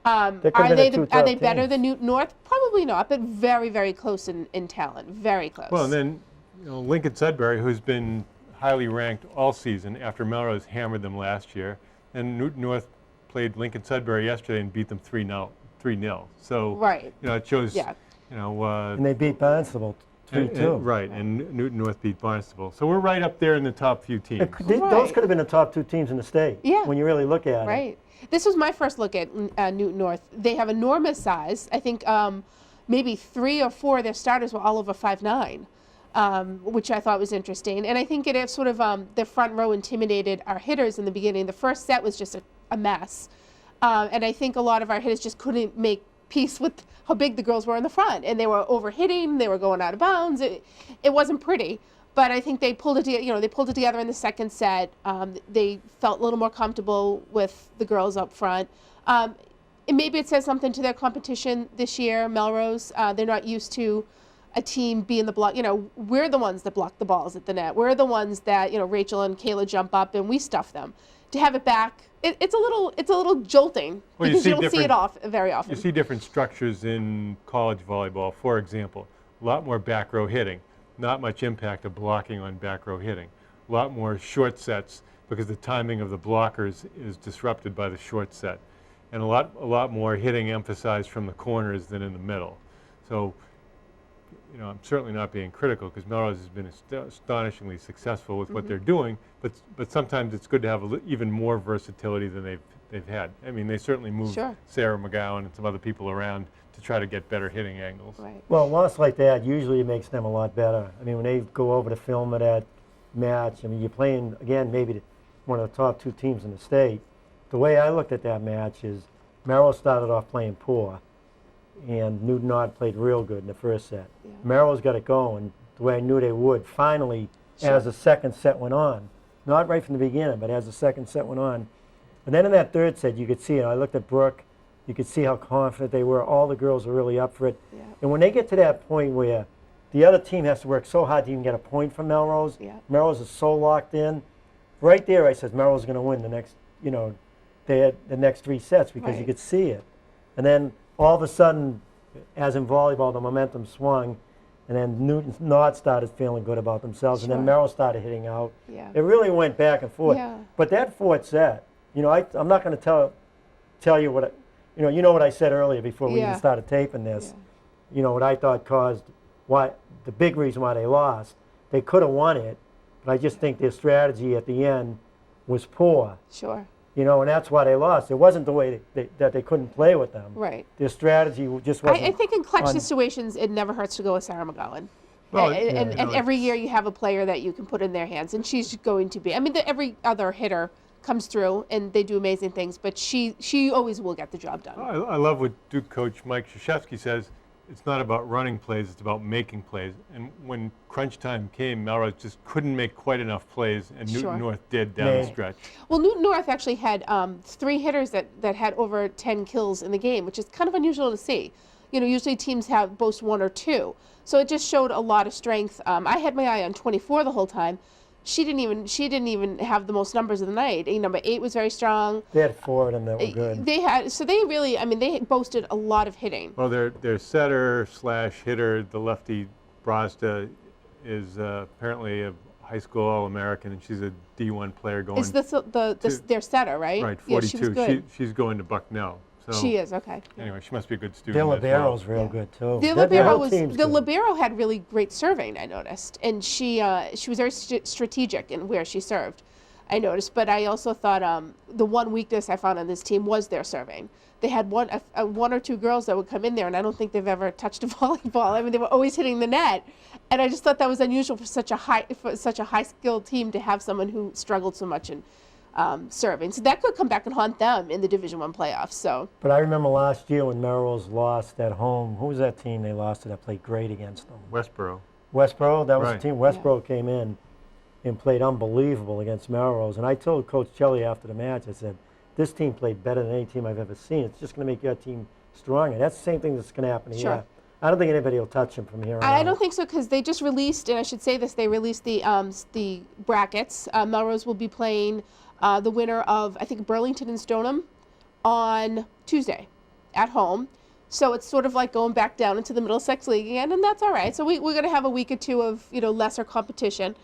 Are There could've they been two are they top better teams. than Newton North? Probably not, but very, very close in talent. Very close. Well, and then Lincoln Sudbury, who's been highly ranked all season after Melrose hammered them last year, and Newton North played Lincoln Sudbury yesterday and beat them 3-0. So Right. it shows. Yeah. And they beat Barnstable 3-2. Right, and Newton North beat Barnstable. So we're right up there in the top few teams. Those Right. could have been the top 2 teams in the state. Yeah. When you really look at it. Right. This was my first look at Newton North. They have enormous size. I think maybe 3 or 4 of their starters were all over 5'9", which I thought was interesting. And I think it is sort of the front row intimidated our hitters in the beginning. The first set was just a mess. And I think a lot of our hitters just couldn't make peace with how big the girls were in the front. And they were overhitting, they were going out of bounds. It wasn't pretty. But I think they pulled it together in the second set. They felt a little more comfortable with the girls up front. And maybe it says something to their competition this year, Melrose. They're not used to a team being the block. We're the ones that block the balls at the net. We're the ones that, Rachel and Kayla jump up and we stuff them. To have it back, it's a little jolting Well, because you don't see different- it off very often. You see different structures in college volleyball. For example, a lot more back row hitting, not much impact of blocking on back row hitting. A lot more short sets because the timing of the blockers is disrupted by the short set. And a lot more hitting emphasized from the corners than in the middle. So, I'm certainly not being critical because Melrose has been astonishingly successful with what they're doing, but sometimes it's good to have even more versatility than they've had. I mean, they certainly moved Sure. Sarah McGowan and some other people around to try to get better hitting angles. Right. Well, a loss like that usually makes them a lot better. I mean, when they go over to film of that match, I mean, you're playing, again, maybe one of the top 2 teams in the state. The way I looked at that match is Merrill started off playing poor, and Newton North played real good in the first set. Yeah. Merrill's got it going the way I knew they would, finally, Sure. as the second set went on. Not right from the beginning, but as the second set went on. And then in that third set, you could see it. I looked at Brooke. You could see how confident they were. All the girls were really up for it. Yeah. And when they get to that point where the other team has to work so hard to even get a point from Melrose, Yeah. Melrose is so locked in. Right there, I said Melrose is going to win the next, they had the next 3 sets because you Right. could see it. And then all of a sudden, as in volleyball, the momentum swung, and then Newton North started feeling good about themselves, and Sure. then Merrill started hitting out. Yeah. It really went back and forth. Yeah. But that 4th set, I'm not going to tell you what, you know what I said earlier before we Yeah. even started taping this. Yeah. What I thought caused the big reason why they lost. They could have won it, but I just think their strategy at the end was poor. Sure. And that's why they lost. It wasn't the way that they couldn't play with them. Right. Their strategy just wasn't. I think in clutch on- situations, it never hurts to go with Sarah McGowan. Well, And every year you have a player that you can put in their hands, and she's going to be. I mean, every other hitter comes through and they do amazing things, but she always will get the job done. I love what Duke coach Mike Krzyzewski says. It's not about running plays, it's about making plays. And when crunch time came, Melrose just couldn't make quite enough plays, and Sure. Newton North did down the Yeah. stretch. Well, Newton North actually had 3 hitters that had over 10 kills in the game, which is kind of unusual to see. Usually teams have boast 1 or 2. So it just showed a lot of strength. I had my eye on 24 the whole time, she didn't even have the most numbers of the night. Number 8 was very strong. They had 4 of them that were good. They boasted a lot of hitting. Well, their setter / hitter, the lefty Brazda, is apparently a high school All-American, and she's a D1 player going. Is this their setter, right? Right, 42. Yeah, she was good. She's going to Bucknell. So She is, okay. Anyway, she must be a good student. Their as well. libero's real good too. The Their whole libero team's good. libero had really great serving, I noticed, and she was very strategic in where she served, I noticed. But I also thought the one weakness I found on this team was their serving. They had one or two girls that would come in there, and I don't think they've ever touched a volleyball. I mean, they were always hitting the net, and I just thought that was unusual for such a high skilled team to have someone who struggled so much in serving. So that could come back and haunt them in the Division I playoffs. So. But I remember last year when Melrose lost at home. Who was that team they lost to that played great against them? Westboro. Westboro. That was Right. the team. Westboro came in and played unbelievable against Melrose. And I told Coach Kelly after the match, I said, this team played better than any team I've ever seen. It's just going to make your team stronger. That's the same thing that's going to happen here. Sure. I don't think anybody will touch him from here on I out. don't think so, because they just released, and I should say this, they released the brackets. Melrose will be playing the winner of, I think, Burlington and Stoneham on Tuesday at home. So it's sort of like going back down into the Middlesex League again, and that's all right. So we're going to have a week or two of lesser competition.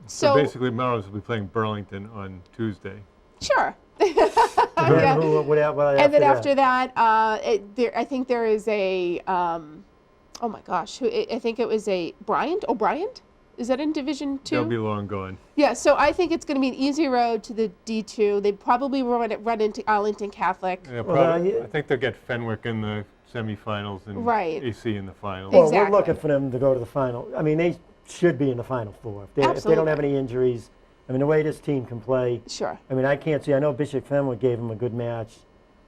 So basically, Melrose will be playing Burlington on Tuesday. Sure. Yeah. And then after that, I think there is a, oh my gosh, I think it was a O'Brien? Is that in Division II? They'll be long gone. Yeah, so I think it's going to be an easy road to the D2. They probably run into Arlington Catholic. Yeah, Well, I think they'll get Fenwick in the semifinals and Right. AC in the finals. Well, Exactly. we're looking for them to go to the final. I mean, they should be in the Final Four. If they don't Absolutely. have any injuries, I mean, the way this team can play, Sure. I mean, I can't see. I know Bishop Fenwick gave them a good match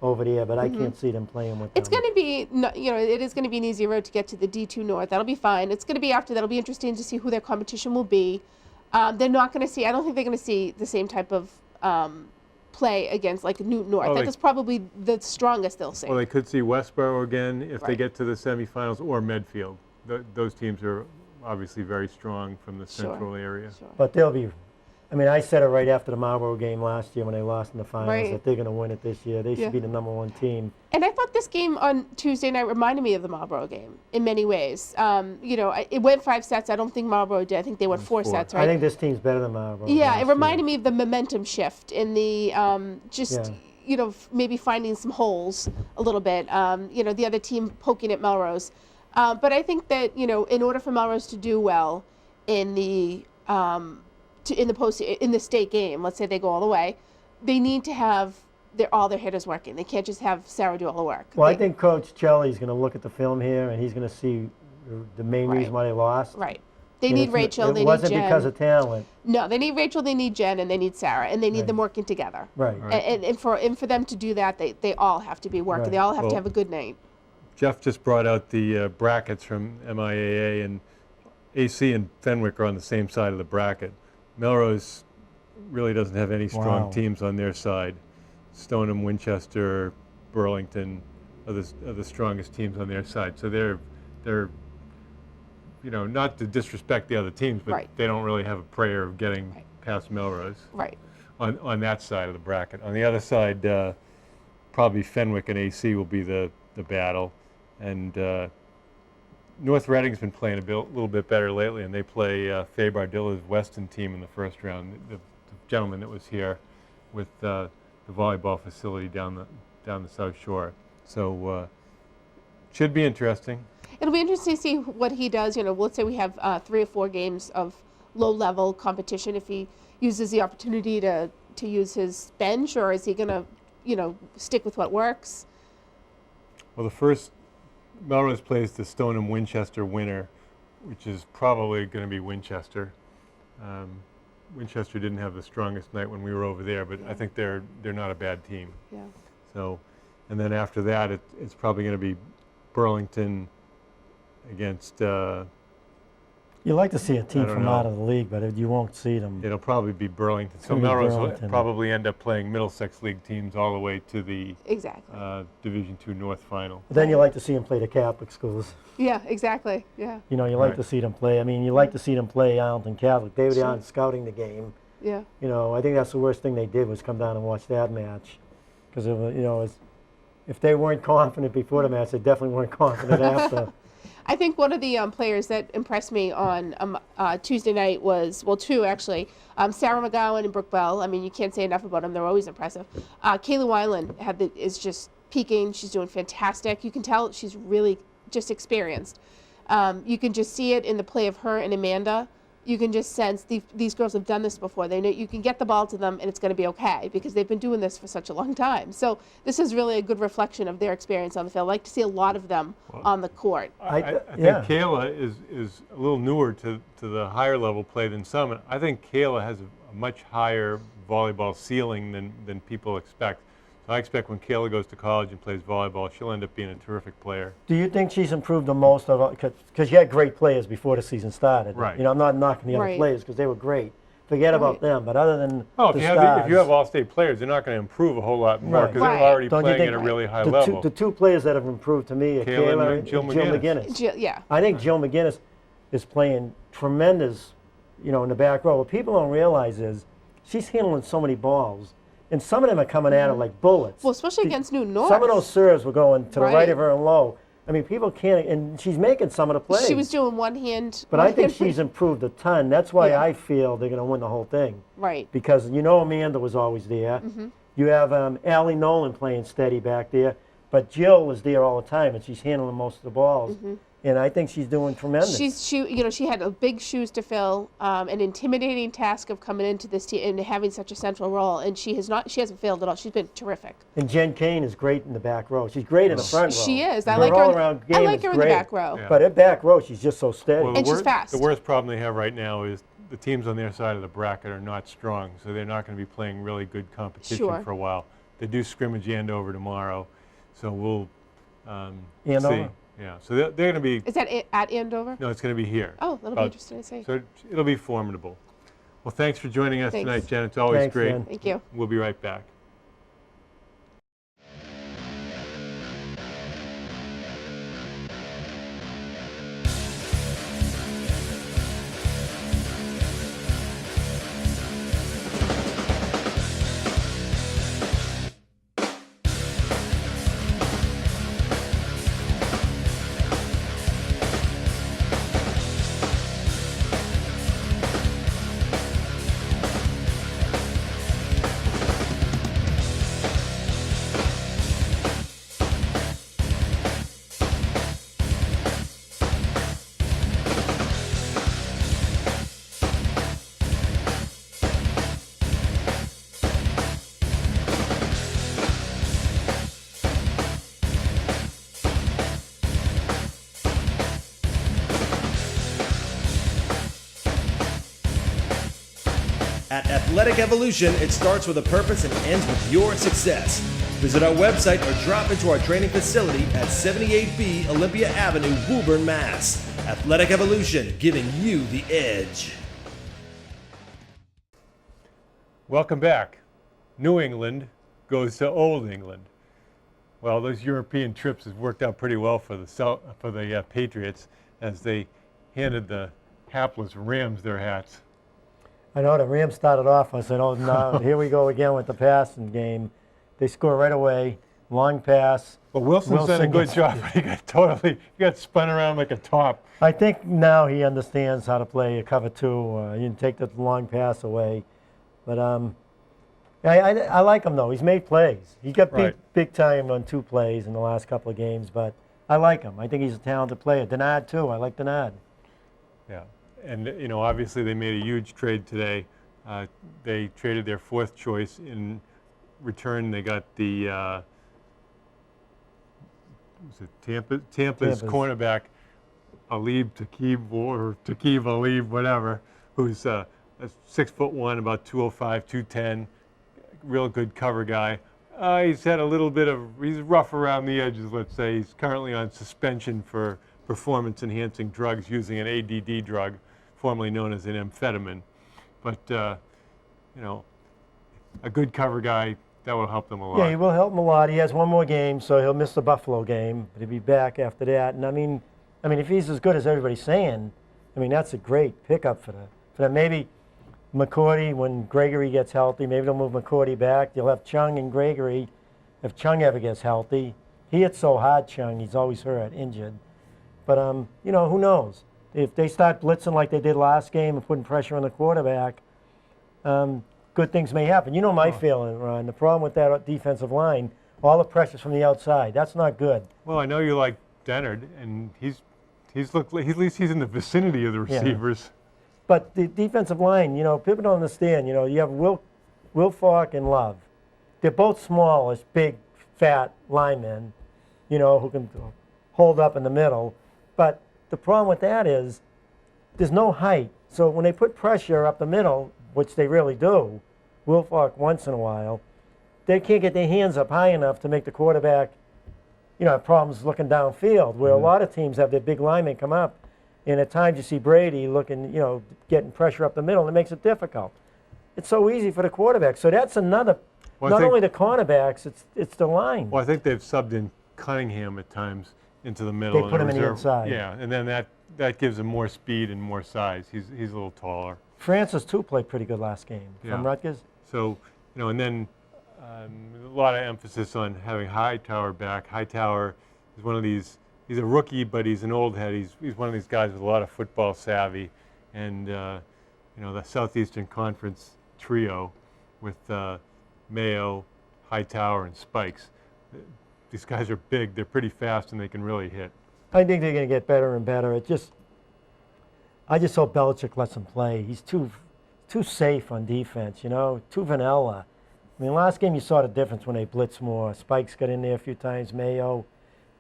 over there, but I can't see them playing with It's them. going to be, it is going to be an easy road to get to the D2 North. That'll be fine. It's going to be after that'll be interesting to see who their competition will be. They're not going to see, I don't think they're going to see the same type of play against like Newton North. Oh, That is probably the strongest they'll see. Well, they could see Westboro again if they Right. get to the semifinals, or Medfield. Those teams are obviously very strong from the Sure. central area. Sure. But they'll be. I mean, I said it right after the Marlboro game last year when they lost in the finals Right. that they're going to win it this year. They Yeah. should be the #1 team. And I thought this game on Tuesday night reminded me of the Marlboro game in many ways. It went 5 sets. I don't think Marlboro did. I think they went 4 4. sets, I right? think this team's better than Marlboro. Yeah, last it reminded year. me of the momentum shift in the maybe finding some holes a little bit. The other team poking at Melrose. But I think that, in order for Melrose to do well in the in the state game, let's say they go all the way, they need to have all their hitters working. They can't just have Sarah do all the work. Well, I think Coach Chelly's going to look at the film here and he's going to see the main Right. reason why they lost. Right. They And need it's- Rachel. They It need wasn't Jen. because of talent. No, they need Rachel. They need Jen, and they need Sarah, and they need Right. them working together. Right. Right. And for them to do that, they all have to be working. Right. They all have Well- to have a good night. Jeff just brought out the brackets from MIAA, and AC and Fenwick are on the same side of the bracket. Melrose really doesn't have any strong Wow. teams on their side. Stoneham, Winchester, Burlington are the strongest teams on their side. So they're not to disrespect the other teams, but Right. they don't really have a prayer of getting Right. past Melrose Right. on that side of the bracket. On the other side, probably Fenwick and AC will be the battle. And North Reading's been playing a little bit better lately, and they play Faye Bardilla's Weston team in the first round. The gentleman that was here with the volleyball facility down the South Shore. So should be interesting. It'll be interesting to see what he does. Let's say we have 3 or 4 games of low-level competition. If he uses the opportunity to use his bench, or is he going to, stick with what works? Well, the first Melrose plays the Stoneham Winchester winner, which is probably going to be Winchester. Winchester didn't have the strongest night when we were over there, but I think they're not a bad team. Yeah. So, and then after that, it's probably going to be Burlington against You like to see a team don't from know. out of the league, but you won't see them. It'll probably be Burlington. So gonna be Melrose will Burlington. probably end up playing Middlesex League teams all the way to the Exactly. Division II North final. But then you like to see them play the Catholic schools. Yeah, exactly. Yeah. You know, you like Right. to see them play. I mean, you like to see them play Arlington Catholic. David Sure. Allen scouting the game. Yeah. You know, I think that's the worst thing they did was come down and watch that match, because you know, if they weren't confident before the match, they definitely weren't confident after. I think one of the players that impressed me on Tuesday night was, well, two actually, Sarah McGowan and Brooke Bell. I mean, you can't say enough about them. They're always impressive. Kaylee Weiland is just peaking. She's doing fantastic. You can tell she's really just experienced. You can just see it in the play of her and Amanda. You can just sense these girls have done this before. They know you can get the ball to them and it's going to be okay because they've been doing this for such a long time. So this is really a good reflection of their experience on the field. I like to see a lot of them on the court. I think yeah. Kayla is a little newer to the higher level play than some. I think Kayla has a much higher volleyball ceiling than people expect. So I expect when Kayla goes to college and plays volleyball, she'll end up being a terrific player. Do you think she's improved the most of because you had great players before the season started? Right. You know, I'm not knocking the other Right. players because they were great. Forget about Right. them. But other than Well, the if stars, you have all-state players, they're not going to improve a whole lot more Right. because Right. they're already Don't you playing think at a really high the level. two players that have improved to me are Kayla Kayla and and Jill Jill McGinnis. McGinnis. Yeah. I think Jill McGinnis is playing tremendous, you know, in the back row. What people don't realize is she's handling so many balls, and some of them are coming at her like bullets. Well, especially against New North. Some of those serves were going to the right Right. of her and low. I mean, people can't, and she's making some of the plays. She was doing one hand. But I think she's improved a ton. That's why Yeah. I feel they're going to win the whole thing. Right. Because you know Amanda was always there. Mm-hmm. You have Allie Nolan playing steady back there, but Jill was there all the time, and she's handling most of the balls. And I think she's doing tremendous. She had a big shoes to fill, an intimidating task of coming into this team and having such a central role, and she hasn't failed at all. She's been terrific. And Jen Kane is great in the back row. She's great in the front row. She is. I Her like her. all-around I game like is her in the great. back row. Yeah. But at back row, she's just so steady. Well, And she's fast. The worst problem they have right now is the teams on their side of the bracket are not strong, so they're not going to be playing really good competition Sure. for a while. They do scrimmage Andover tomorrow, so we'll see. Andover? Yeah, so they're going to be. Is that at Andover? No, it's going to be here. Oh, that'll be interesting to see. So it'll be formidable. Well, thanks for joining us Thanks. tonight, Jen. It's always Thanks, great. Jen. Thank you. We'll be right back. At Athletic Evolution, it starts with a purpose and ends with your success. Visit our website or drop into our training facility at 78B Olympia Avenue, Woburn, Mass. Athletic Evolution, giving you the edge. Welcome back. New England goes to Old England. Well, those European trips has worked out pretty well for the Patriots as they handed the hapless Rams their hats. I know the Rams started off. I said, "Oh no, here we go again with the passing game." They score right away, long pass. Well, Wilson's done a good gets- job, but he got spun around like a top. I think now he understands how to play a cover two. You can take the long pass away, but I like him though. He's made plays. He got beat Right. big time on 2 plays in the last couple of games, but I like him. I think he's a talented player. Denard too. I like Denard. Yeah, and obviously they made a huge trade today. They traded their 4th choice. In return, they got the Tampa's cornerback, Alib Takeev Alib, whatever, who's 6'1", about 205, 210, real good cover guy. He's had a little bit of, he's rough around the edges, let's say. He's currently on suspension for performance-enhancing drugs using an ADD drug. formerly known as an amphetamine. But, a good cover guy, that will help them a lot. Yeah, he will help him a lot. He has one more game, so he'll miss the Buffalo game, but he'll be back after that. And I mean, if he's as good as everybody's saying, that's a great pickup for them. Maybe McCourty, when Gregory gets healthy, maybe they'll move McCourty back. You'll have Chung and Gregory if Chung ever gets healthy. He hits so hard, Chung. He's always hurt, injured. But, who knows? If they start blitzing like they did last game and putting pressure on the quarterback, good things may happen. You know my feeling, Ron. The problem with that defensive line, all the pressure's from the outside. That's not good. Well, I know you like Dennard, and at least he's in the vicinity of the receivers. But the defensive line, people don't understand. You have Will Falk and Love. They're both smallish, big, fat linemen, who can hold up in the middle. But the problem with that is there's no height. So when they put pressure up the middle, which they really do, Will Falk once in a while, they can't get their hands up high enough to make the quarterback, have problems looking downfield, where a lot of teams have their big linemen come up, and at times you see Brady looking, getting pressure up the middle, and it makes it difficult. It's so easy for the quarterback. So that's another, not only the cornerbacks, it's the line. Well, I think they've subbed in Cunningham at times into the middle. They put him in the inside. Yeah, and then that gives him more speed and more size. He's a little taller. Francis, too, played pretty good last game from Rutgers. So, and then a lot of emphasis on having Hightower back. Hightower is one of these, he's a rookie, but he's an old head. He's one of these guys with a lot of football savvy. And, the Southeastern Conference trio with Mayo, Hightower, and Spikes. These guys are big. They're pretty fast, and they can really hit. I think they're going to get better and better. I just hope Belichick lets him play. He's too safe on defense, too vanilla. Last game you saw the difference when they blitz more. Spikes got in there a few times, Mayo,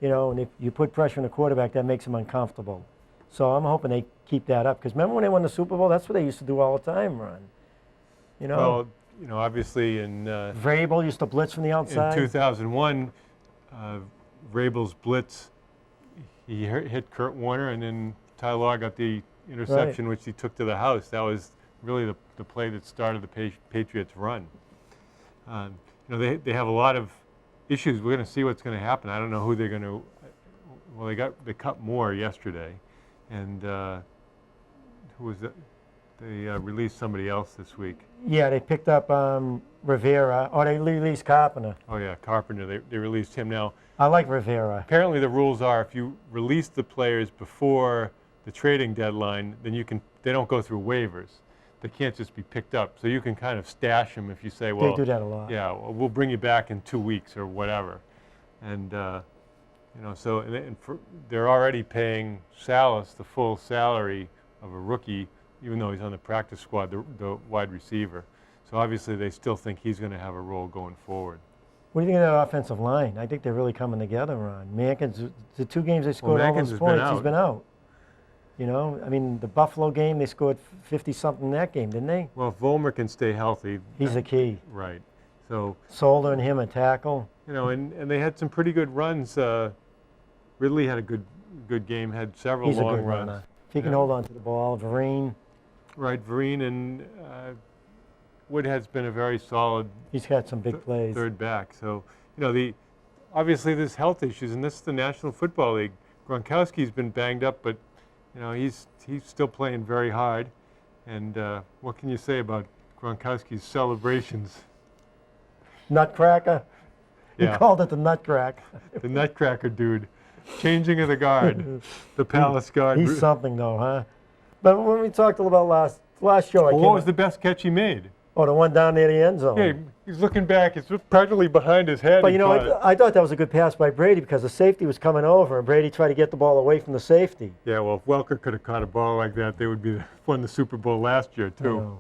and if you put pressure on the quarterback, that makes him uncomfortable. So I'm hoping they keep that up. Because remember when they won the Super Bowl? That's what they used to do all the time, Ron. Well, obviously in Vrabel used to blitz from the outside. In 2001, Vrabel's blitz, he hit Kurt Warner, and then Ty Law got the interception, which he took to the house. That was really the play that started the Patriots' run. They have a lot of issues. We're going to see what's going to happen. I don't know who they're going to. Well, they cut Moore yesterday, and who was that? They released somebody else this week. Yeah, they picked up Rivera, or they released Carpenter. Oh yeah, Carpenter. They released him now. I like Rivera. Apparently, the rules are if you release the players before the trading deadline, then they don't go through waivers. They can't just be picked up. So you can kind of stash them if you say, well, they do that a lot. Yeah, well, we'll bring you back in 2 weeks or whatever. And they're already paying Salas the full salary of a rookie, even though he's on the practice squad, the wide receiver. So obviously they still think he's going to have a role going forward. What do you think of that offensive line? I think they're really coming together, Ron. Mankins, the 2 games they scored all those points, he's been out. The Buffalo game, they scored 50-something in that game, didn't they? Well, if Vollmer can stay healthy. He's the key. Right. So Solder and him a tackle. And they had some pretty good runs. Ridley had a good game, had several He's long a good runs. runner. If he can hold on to the ball, Vereen. Right, Vereen, and Woodhead's been a very solid. He's had some big plays. Third back. So, obviously there's health issues, and this is the National Football League. Gronkowski's been banged up, but he's still playing very hard. And what can you say about Gronkowski's celebrations? Nutcracker? Yeah. He called it the Nutcracker. The Nutcracker dude. Changing of the guard. The Palace guard. He's something, though, huh? But when we talked a little about last show, what was the best catch he made? Oh, the one down near the end zone. Yeah, he's looking back. It's practically behind his head. But, I thought that was a good pass by Brady because the safety was coming over, and Brady tried to get the ball away from the safety. Yeah, well, if Welker could have caught a ball like that, they would be won the Super Bowl last year, too.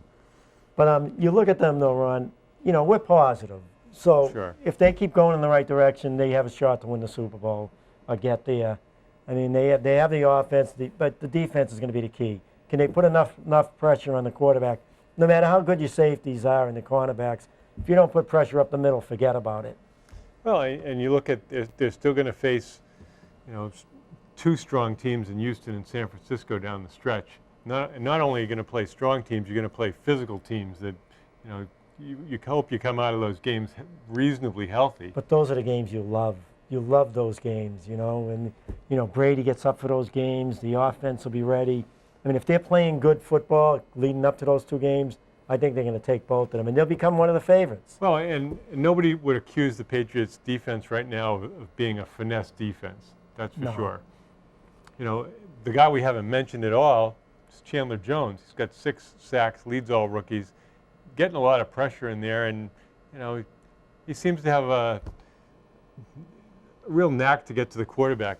But you look at them, though, Ron, we're positive. So if they keep going in the right direction, they have a shot to win the Super Bowl or get there. They have the offense, but the defense is going to be the key. Can they put enough pressure on the quarterback? No matter how good your safeties are and the cornerbacks, if you don't put pressure up the middle, forget about it. Well, and you look at, they're still going to face, 2 strong teams in Houston and San Francisco down the stretch. not only are you going to play strong teams, you're going to play physical teams that, you know, you hope you come out of those games reasonably healthy. But those are the games you love. You love those games, you know, and, you know, Brady gets up for those games, the offense will be ready. I mean, if they're playing good football leading up to those two games, I think they're going to take both of them, and they'll become one of the favorites. Well, and nobody would accuse the Patriots' defense right now of being a finesse defense. That's for sure. You know, the guy we haven't mentioned at all is Chandler Jones. He's got 6 sacks, leads all rookies, getting a lot of pressure in there, and, you know, he seems to have a real knack to get to the quarterback.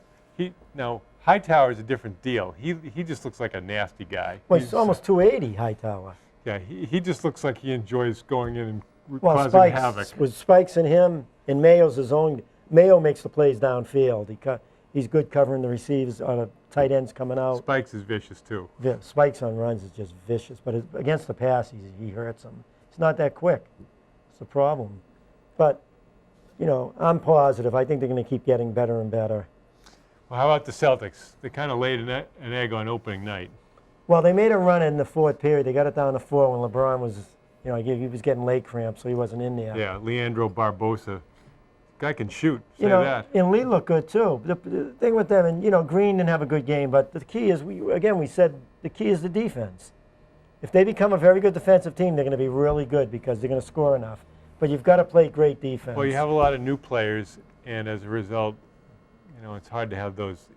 Now, Hightower is a different deal. He just looks like a nasty guy. Well, he's almost 280, Hightower. Yeah, he just looks like he enjoys going in and causing havoc. With Spikes and him, and Mayo's his own. Mayo makes the plays downfield. He's good covering the receivers, the tight ends coming out. Spikes is vicious too. Yeah, Spikes on runs is just vicious, but against the pass, he hurts them. He's not that quick. It's the problem. But, you know, I'm positive. I think they're going to keep getting better and better. Well, how about the Celtics? They kind of laid an egg on opening night. Well, they made a run in the fourth period. They got it down to 4 when LeBron was, you know, he was getting leg cramps, so he wasn't in there. Yeah, Leandro Barbosa. Guy can shoot. Say You know, that. and Lee looked good too. The thing with them, and you know, Green didn't have a good game, but the key is, we said the key is the defense. If they become a very good defensive team, they're going to be really good because they're going to score enough. But you've got to play great defense. Well, you have a lot of new players, and as a result, you know, it's hard to have those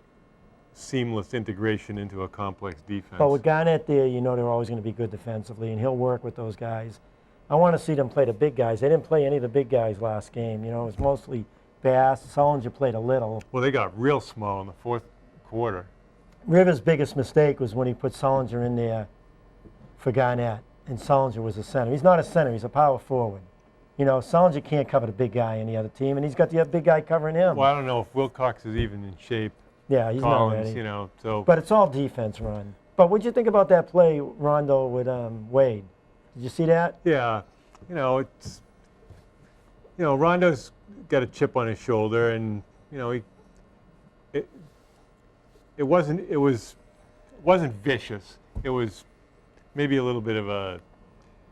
seamless integration into a complex defense. But with Garnett there, you know they're always going to be good defensively, and he'll work with those guys. I want to see them play the big guys. They didn't play any of the big guys last game. You know, it was mostly Bass. Sullinger played a little. Well, they got real small in the fourth quarter. Rivers' biggest mistake was when he put Sullinger in there for Garnett, and Sullinger was a center. He's not a center. He's a power forward. You know, Sullinger can't cover the big guy in the other team, and he's got the other big guy covering him. Well, I don't know if Wilcox is even in shape. Yeah, he's Collins, not ready. you know, so. But it's all defense run. But what'd you think about that play, Rondo, with Wade? Did you see that? Yeah, you know, it's, you know, Rondo's got a chip on his shoulder, and you know, it wasn't vicious. It was maybe a little bit of a,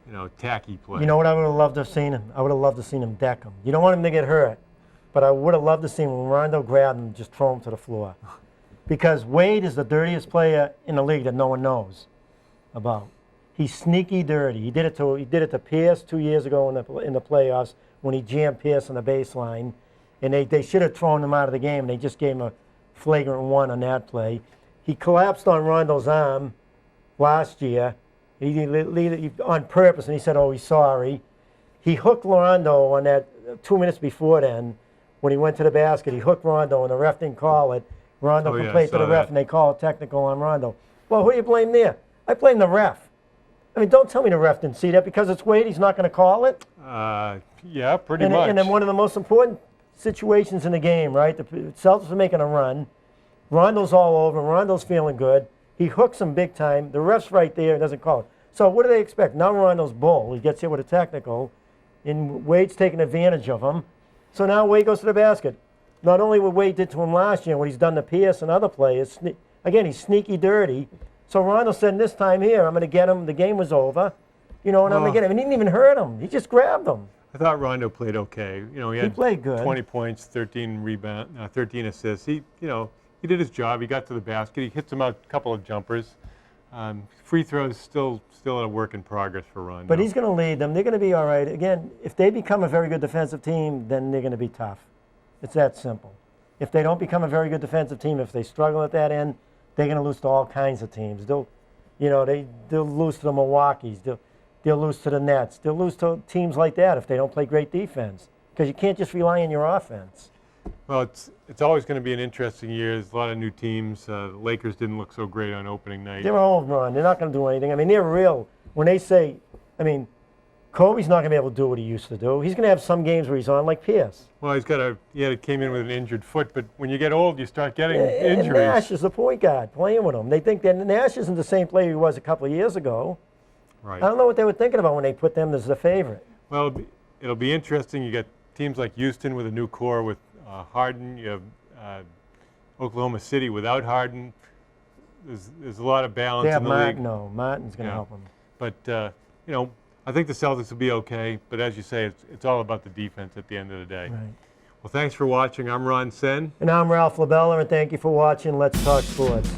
you know, tacky play. You know what I would have loved to have seen him? I would have loved to have seen him deck him. You don't want him to get hurt, but I would have loved to see him when Rondo grabbed him, just throw him to the floor. Because Wade is the dirtiest player in the league that no one knows about. He's sneaky dirty. He did it to Pierce 2 years ago in the playoffs when he jammed Pierce on the baseline, and they should have thrown him out of the game, and they just gave him a flagrant 1 on that play. He collapsed on Rondo's arm last year. He on purpose, and he said, "Oh, he's sorry." He hooked Rondo on that 2 minutes before then when he went to the basket. He hooked Rondo, and the ref didn't call it. Rondo complained to the ref, and they called technical on Rondo. Well, who do you blame there? I blame the ref. I mean, don't tell me the ref didn't see that. Because it's Wade, he's not going to call it? Yeah, pretty much. And then one of the most important situations in the game, right? The Celtics are making a run. Rondo's all over. Rondo's feeling good. He hooks him big time. The ref's right there and doesn't call it. So what do they expect? Now Rondo's bull. He gets hit with a technical, and Wade's taking advantage of him. So now Wade goes to the basket. Not only what Wade did to him last year, what he's done to Pierce and other players, again, he's sneaky dirty. So Rondo said, this time here, I'm going to get him. The game was over, you know, and I'm going to get him. And he didn't even hurt him. He just grabbed him. I thought Rondo played okay. You know, he had played good. 20 points, 13 rebounds, 13 assists. He did his job. He got to the basket. He hits him out a couple of jumpers. Free throws still a work in progress for Rondo. But he's going to lead them. They're going to be all right. Again, if they become a very good defensive team, then they're going to be tough. It's that simple. If they don't become a very good defensive team, if they struggle at that end, they're going to lose to all kinds of teams. They'll lose to the Milwaukees. They'll lose to the Nets. They'll lose to teams like that if they don't play great defense. Because you can't just rely on your offense. Well, it's always going to be an interesting year. There's a lot of new teams. The Lakers didn't look so great on opening night. They're all run. They're not going to do anything. I mean, they're real. When they say, I mean, Kobe's not going to be able to do what he used to do. He's going to have some games where he's on like Pierce. Well, he came in with an injured foot, but when you get old, you start getting injuries. And Nash is the point guard playing with him. They think that Nash isn't the same player he was a couple of years ago. Right. I don't know what they were thinking about when they put them as the favorite. Well, it'll be interesting. You get teams like Houston with a new core with Harden. You have Oklahoma City without Harden. there's a lot of balance They have in the league. Martin, no, Martin's going to Yeah. help them. But I think the Celtics will be okay. But as you say, it's all about the defense at the end of the day. Right. Well, thanks for watching. I'm Ron Sen. And I'm Ralph LaBella, and thank you for watching Let's Talk Sports.